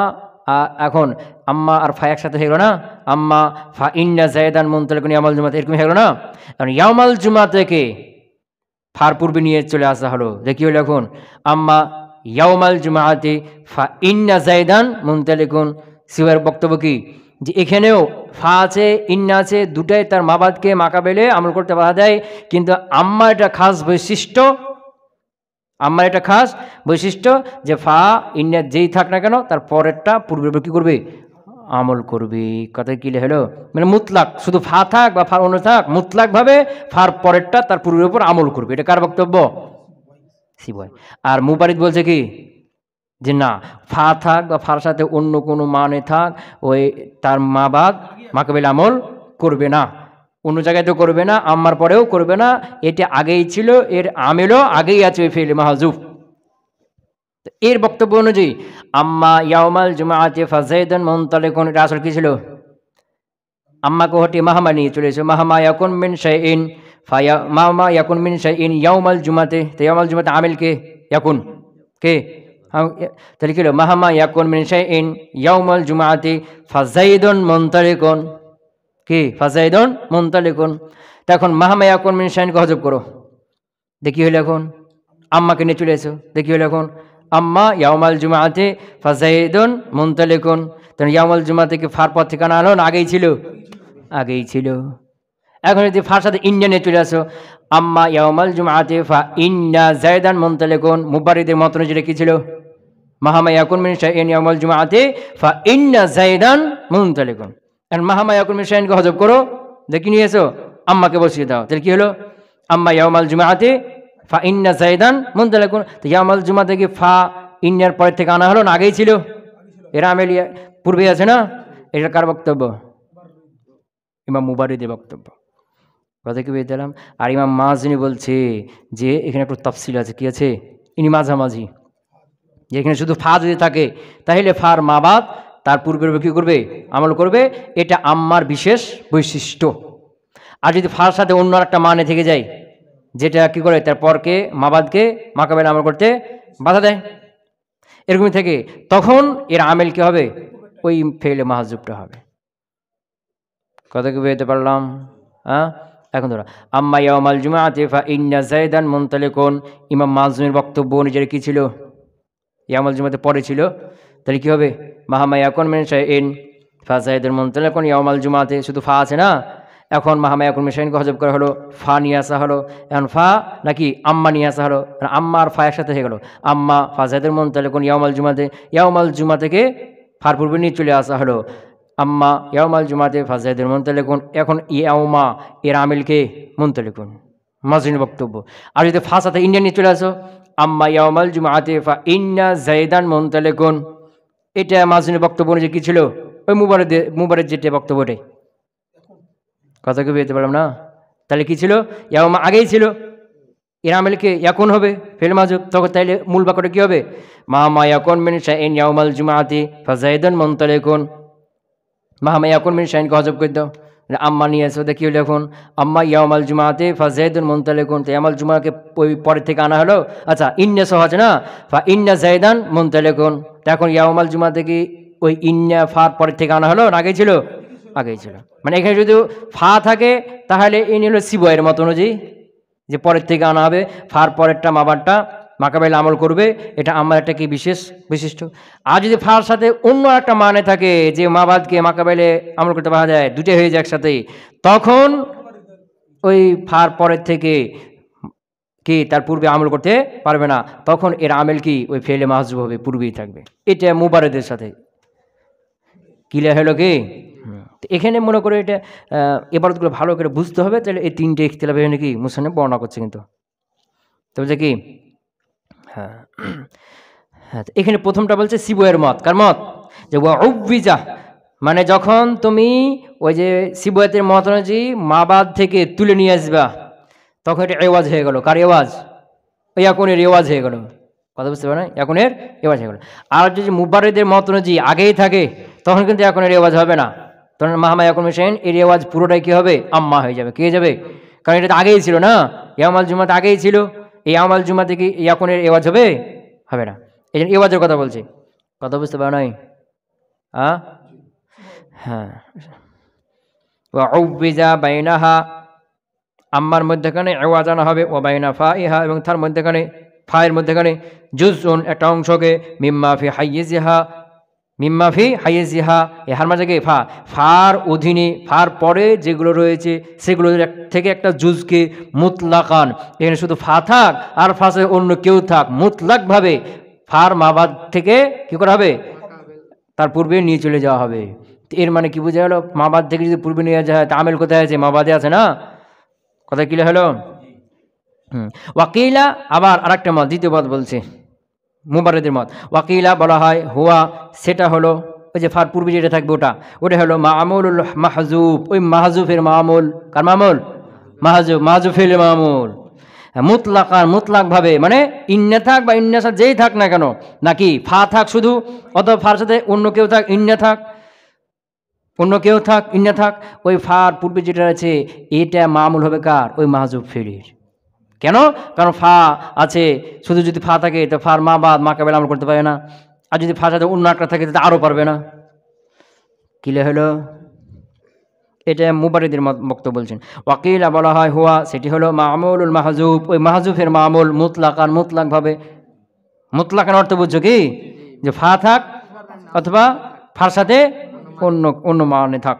এখন আম্মা আর ফা একসাথে হয়ে গেল না, আম্মা ফা ইন্না জায়দান মুনতালিকুন ইয়াউমাল জুমাতে, এরকম হয়ে গেল না। কারণ ইয়াউমাল জুমা থেকে ফার পূর্বে নিয়ে চলে আসা হলো, দেখি হলো এখন আম্মা ইয়াউমাল জুমাতে ফা ইন্না জায়দান মুনতালিকুন। সিওয়ার বক্তব্য কি, যে এখানেও ফা আছে ইন্না আছে, দুটাই তার মাবাদকে মাকাবেলে আমল করতে বাধা দেয়, কিন্তু আম্মার এটা খাস বৈশিষ্ট্য, আম্মার এটা খাস বৈশিষ্ট্য যে ফা ইন্না যেই থাক না কেন তার পরেরটা পূর্বের উপর কী করবে, আমল করবে। কথা কি হলো, মানে মুতলাক, শুধু ফা থাক বা ফার অন্য থাক, মুতলাকভাবে ফার পরেরটা তার পূর্বের উপর আমল করবে। এটা কার বক্তব্য, সিবয়। আর মুবারিদ বলছে কি, যে না, ফা থাক বা ফার সাথে অন্য কোনো মানে থাক, ওই তার মাবাদ মাকাবেলে আমল করবে না, অন্য জায়গায় তো করবে না, আম্মার পরেও করবে না, এটা আগেই ছিল, এর আমেলও আগেই আছে ওই ফেলে মাহজুফ। এর বক্তব্য অনুযায়ী আম্মা ইয়াউমাল জুমাআতি ফাযাইদুন মুনতালিকুন, এটা আসল কি ছিল, আম্মাকে হটিয়ে মাহামা নিয়ে চলে এসেছে, মাহামা ইয়াকুন মিন শাইইন ফায়া মাহামা ইয়াকুন মিন শাইইন ইয়াউমাল জুমাতে, তো ইয়াউমাল জুমাতে আমেল কে, ইয়াকুন কে, তাহলে কি হলো, মাহামা ইয়াকুন মিন শাইইন ইয়াউমাল জুমাআতি ফাযাইদুন মুনতালিকুন, কি ফাযাইদুন মুনতালিকুন। তখন মাহামা ইয়াকুন মিন শাইইনকে হযফ করো, দেখি হলো এখন আম্মাকে নিয়ে চলে এসো, দেখি হলো এখন আম্মা ইয়াউমাল জুমাআতে ফাযাইদুন মুনতালিকুন। তখন ইয়াউমাল জুমা থেকে ফার পর থেকে আনা হলো না, আগেই ছিল, আগেই ছিল। এখন যদি ফার সাথে ইন্না নিয়ে চলে আসো, আম্মা ইয়াউমাল জুমাআতে ফা ইন্না যায়দান মুনতালিকুন, মুবারিদের মত অনুযায়ী কি ছিল, মাহামা ইয়াকুন মিন শাইইন ইয়াউমাল জুমাআতে ফা ইন্না যায়দান মুনতালিকুন। এখন মাহামা ইয়াকুন মিন শাইইনকে হযফ করো, দেখি নিয়ে এসো আম্মাকে বসিয়ে দাও, তাহলে কি হলো, আম্মা ইয়াউমাল জুমাআতে ফা ইন্না যায়দান মুনতালিকুন। তো ইয়াউমাল জুমা থেকে ফা ইন্নার পরের থেকে আনা হলো না, আগেই ছিল, এরা আমেলিয়া পূর্বে আছে না। এটা কার বক্তব্য, ইমাম মুবারিদের বক্তব্য। কথা কি বুঝতে দিলাম। আর ইমাম মাযিনী বলছে যে এখানে একটু তাফসিল আছে, কি আছে, ইনি মাঝামাঝি, যে এখানে শুধু ফা যদি থাকে তাহলে ফার মাবাদ তার পূর্বের কী করবে, আমল করবে, এটা আম্মার বিশেষ বৈশিষ্ট্য। আর যদি ফার সাথে অন্য একটা মানে থেকে যায়, যেটা কি করে তার পরকে মাবাদকে মাকাবেলা আমল করতে বাধা দেয়, এরকমই থেকে, তখন এর আমেল কি হবে, ওই ফেলে মাহজুবটা হবে। কথা কি বুঝতে পারলাম, হ্যাঁ। এখন ধরো আম্মা ইয়াউমাল জুমাআতি ফা ইন্না যায়দান মুনতালিকুন, ইমাম মাযিনীর বক্তব্য অনুযায়ী কি ছিল, ইয়াউমাল জুমাতে পরে ছিল, তাহলে কি হবে, মাহামা ইয়াকুন মিন শাইইন ফা যায়দান মুনতালিকুন ইয়াউমাল জুমাতে, শুধু ফা আছে না, এখন মাহামা ইয়াকুন মিন শাইইনকে হযফ করা হলো, ফা নিয়ে আসা হলো, এখন ফা নাকি আম্মা নিয়ে আসা হলো, আম্মা আর ফা একসাথে হয়ে গেল, আম্মা ফা যায়দান মুনতালিকুন ইয়াউমাল জুমাতে, ইয়াউমাল জুমা থেকে ফার পূর্বে নিয়ে চলে আসা হলো, আম্মা ইয়াউমাল জুমাতে ফা যায়দান মুনতালিকুন। এখন ইয়াউমা এর আমিলকে মুনতালিকুন, মাযিনীর বক্তব্য। আর যদি ফা সাথে ইন্না নিয়ে চলে আসো, আম্মা ইয়াউমাল জুমাআতি ফা ইন্না যায়দান মুনতালিকুন, এটা মাযিনীর বক্তব্য অনুযায়ী কি ছিল, ওই মুবারিদ যেটা বক্তব্য, ওটাই। কথা কি বুঝতে পারলাম না। তাহলে কি ছিল, ইয়াউমা আগেই ছিল, এর আমেলকে ইয়াকুন হবে ফেল মাযুব, তখন তাইলে মূল বাক্যটা কি হবে, মাহামা ইয়াকুন মিন শাইইন ইয়াউমাল জুমাআতি ফা যায়দান মুনতালিকুন, মাহামা ইয়াকুন মিন শাইইনকে হযফ করে দাও, আম্মা নিয়ে এসো, দেখি হলো এখন আম্মা ইয়াউমাল জুমাআতি ফা যায়দান মুনতালিকুন, তো ইয়াউমাল জুমাকে ওই পরের থেকে আনা হলো, আচ্ছা ইন্না সহ আছে না, ফা ইন্না যায়দান মুনতালিকুন, তো এখন ইয়াউমাল জুমা থেকে ওই ইন্না ফার পরের থেকে আনা হলো না, আগেই ছিল, আগেই ছিল। মানে এখানে যদি ফা থাকে তাহলে ইনি হলো সিবয়ের মত অনুযায়ী, যে পরের থেকে আনা হবে, ফার পরেরটা মাবারটা মাকাবেলা আমল করবে, এটা আমার একটা কি বিশেষ বৈশিষ্ট্য। আর যদি ফার সাথে অন্য একটা মানে থাকে, যে মাবাদকে মাকাবেলে আমল করতে বাধা দেয়, দুটো হয়ে যায় একসাথে, তখন ওই ফার পরের থেকে কি তার পূর্বে আমল করতে পারবে না, তখন এর আমেল কি ওই ফেলে মাহজুব হবে, পূর্বেই থাকবে। এটা মুবারিদের সাথে ক্লিয়ার হলো কি। এখানে মনে করে এটা এবারতগুলো ভালো করে বুঝতে হবে, তাহলে এই তিনটে ইখতিলাফ এখানে কি মুসান্নিফ বর্ণনা করছে কিন্তু, তো বলছে কি, হ্যাঁ হ্যাঁ, এখানে প্রথমটা বলছে সিবয়ের মত, কার মত, যে ওয়াউবিজা, মানে যখন তুমি ওই যে সিবয়ের মত অনুযায়ী মাবাদ থেকে তুলে নিয়ে আসবা, তখন এটা রেওয়াজ হয়ে গেল, কার রেওয়াজ, ওই ইয়াকুনের রেওয়াজ হয়ে গেল। কথা বুঝতে পারো না, ইয়াকুনের রেওয়াজ হয়ে গেল। আর যদি মুবারিদের মত অনুযায়ী আগেই থাকে, তখন কিন্তু ইয়াকুনের রেওয়াজ হবে না, তখন মাহামা ইয়াকুন মিন শাইইন এর রেওয়াজ পুরোটাই কি হবে, আম্মা হয়ে যাবে, কে যাবে, কারণ এটা তো আগেই ছিল না, ইয়াউমাল জুমাতে আগেই ছিল, এই ইয়াউমাল জুমা থেকে ইয়াকুনের রেওয়াজ হবে, হবে না, এই জন্য রেওয়াজের কথা বলছে। কথা বুঝতে পারো নাই, হ্যাঁ, ওয়া উবিজা বাইনাহা, আম্মার মধ্যখানে এওয়াজ আনা হবে, ও বাইনা ফা ইহা, এবং তার মধ্যখানে ফায়ের মধ্যখানে জুজউন একটা অংশকে, মিম্মা ফি হাইয়িজিহা, মিম্মা ফি হাইয়িজিহা, এ হার মাঝে কি ফা, ফার অধীনে ফার পরে যেগুলো রয়েছে সেগুলো থেকে একটা জুজকে মুতলাকান, এখানে শুধু ফা থাক আর ফাঁসে অন্য কেউ থাক, মুতলাকভাবে ফার মাবাদ থেকে কি করা হবে, তার পূর্বে নিয়ে চলে যাওয়া হবে। এর মানে কি বোঝা গেল, মাবাদ থেকে যদি পূর্বে নিয়ে যাওয়া হয় তা আমেল কোথায় আছে, মাবাদে আছে না, কথা ক্লিয়ার হলো? ওয়াকিলা, আবার আরেকটা মত, দ্বিতীয় মত বলছে মুবাররিদের মত, ওয়াকিলা বলা হয় হুয়া, সেটা হলো ওই যে ফার পূর্বে যেটা থাকবে ওটা হলো মামুলুল মাহজুব, ওই মাহজুফের মামুল, কার মামুল, মাহজুব, মাহজুফের মামুল, মুতলাকান, মুতলাকভাবে, মানে ইন্না থাক বা ইন্না সাথে যেই থাক না কেন, নাকি ফা থাক শুধু, অথবা ফার সাথে অন্য কেউ থাক, ইন্না থাক, অন্য কেউ থাক, ইন্না থাক, ওই ফার পূর্বে যেটা আছে এটা মামুল হবে কার, ওই মাহজুব ফেলির। কেন? কারণ ফা আছে, শুধু যদি ফা থাকে তো ফার মা বাদ মাকাবেল আমল করতে পারে না, আর যদি ফা সাথে অন্য একটা থাকে তাতে আরও পারবে না। কিলে হলো, এটা মুবাররিদের বক্তব্য বলছেন। ওয়াকিলা বলা হয় হুয়া, সেটি হলো মামুলুল মাহজুব, ওই মাহজুফের মামুল, মুতলাকান, মুতলাকভাবে, মুতলাকান অর্থ বুঝছো কি, যে ফা থাক অথবা ফার সাথে অন্য মানে থাক।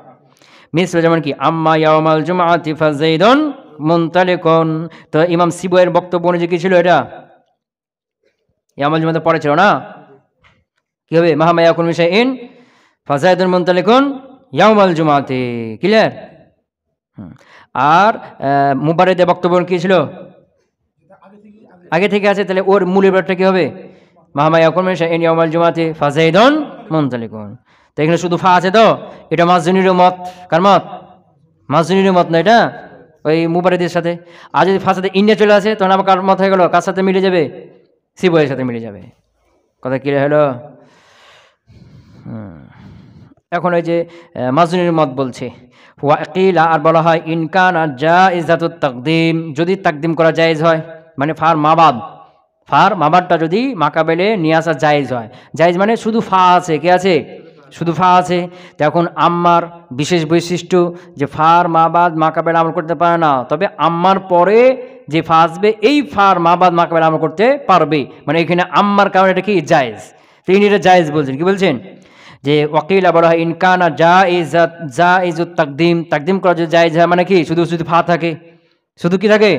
মিসল যেমন কি আম্মা ইয়াউমাল জুমআতি ফাযাইদুন মুনতালিকুন, তো ইমাম সিবুয়ের বক্তব্য অনুযায়ী কি ছিল এটা, ইয়াউমাল জুমআতে পড়েছিল না, কি হবে, মাহামা ইয়াকুন মিন শাইইন ফাযাইদুন মুনতালিকুন ইয়াউমাল জুমআতি, ক্লিয়ার? আর মুবাররিদের বক্তব্য কি ছিল, আগে থেকে আছে, তাহলে ওর মূল ইবারটা কি হবে, মাহামা ইয়াকুন মিন শাইইন ইয়াউমাল জুমআতি ফাযাইদুন মুনতালিকুন। তো এখানে শুধু ফা আছে, তো এটা মাজুনির মত, কার মত, মাজুনির মত না এটা, ওই মুবাররিদের সাথে। আর যদি ফার সাথে ইন্ডিয়া চলে আসে তখন আবার কার মত হয়ে গেল, কার সাথে মিলে যাবে, সিবয়ের সাথে মিলে যাবে। কথা ক্লিয়ার হলো? এখন ওই যে মাজুনির মত বলছে, ওয়াকিলা, আর বলা হয় ইনকান আর জাইজাতুত তাকদিম, যদি তাকদিম করা জায়েজ হয়, মানে ফার মাবাদটা যদি মাকাবেলে নিয়ে আসা জায়েজ হয়, জায়েজ মানে শুধু ফা আছে, কে আছে, শুধু ফা আছে, তখন আম্মার বিশেষ বৈশিষ্ট্য যে ফার মাবাদ মাকাবেলে আমল করতে পারে না, তবে আম্মার পরে যে ফা আসবে এই ফার মাবাদ মাকাবেলে আমল করতে পারবে, মানে এখানে আম্মার কারণে এটা কি জায়েজ, তিনি এটা জায়েজ বলছেন। কি বলছেন, যে ওয়াকিলা বলা হয় ইনকানা জাইজুত তাকদিম করা যদি জায়েজ হয়, মানে কি শুধু ফা থাকে, শুধু কি থাকে,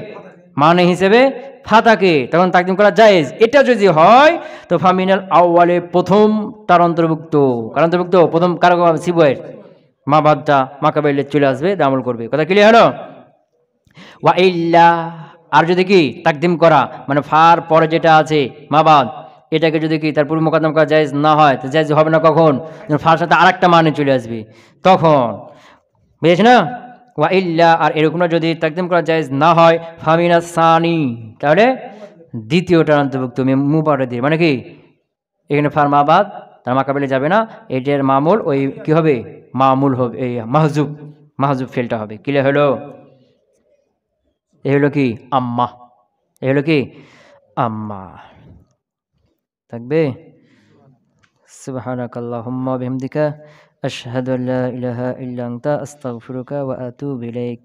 মানে হিসেবে ফা থাকে, তখন তাকদিম করা জায়েজ। এটা যদি হয় তো ফামিনাল আউয়ালে, প্রথম তার অন্তর্ভুক্ত, কার অন্তর্ভুক্ত, প্রথম কার, সিবয়ের মাবাদটা মাকাবেলে চলে আসবে, আমল করবে। কথা ক্লিয়ার হলো? ওয়া ইল্লা, আর যদি কি তাকদিম করা মানে ফার পরে যেটা আছে মাবাদ, এটাকে যদি কি তার পূর্ব মোকদ্দম করা জায়েজ না হয়, তো জায়েজ হবে না কখন, ফার সাথে আরেকটা মানে চলে আসবে তখন, বুঝেছ না? ওয়া ইল্লা, আর এরকম যদি তাকদিম করা জায়েজ না হয়, ফামিনা সানি, তাহলে দ্বিতীয়টার অন্তর্ভুক্ত মুবাররিদের, মানে কি এখানে ফার মাবাদ তার মাকাবেলে যাবে না, এটার মামুল ওই কি হবে, মামুল হবে, এই মাহজুব ফেলটা হবে। ক্লিয়ার হলো? এ হলো কি আম্মা, এ হলো কি আম্মা, থাকবে। সুবহানাকাল্লাহুম্মা ওয়া বিহামদিকা আশহাদু আল্লা ইলাহা ইল্লা আনতা আস্তাগফিরুকা ওয়া আতুবু ইলাইক।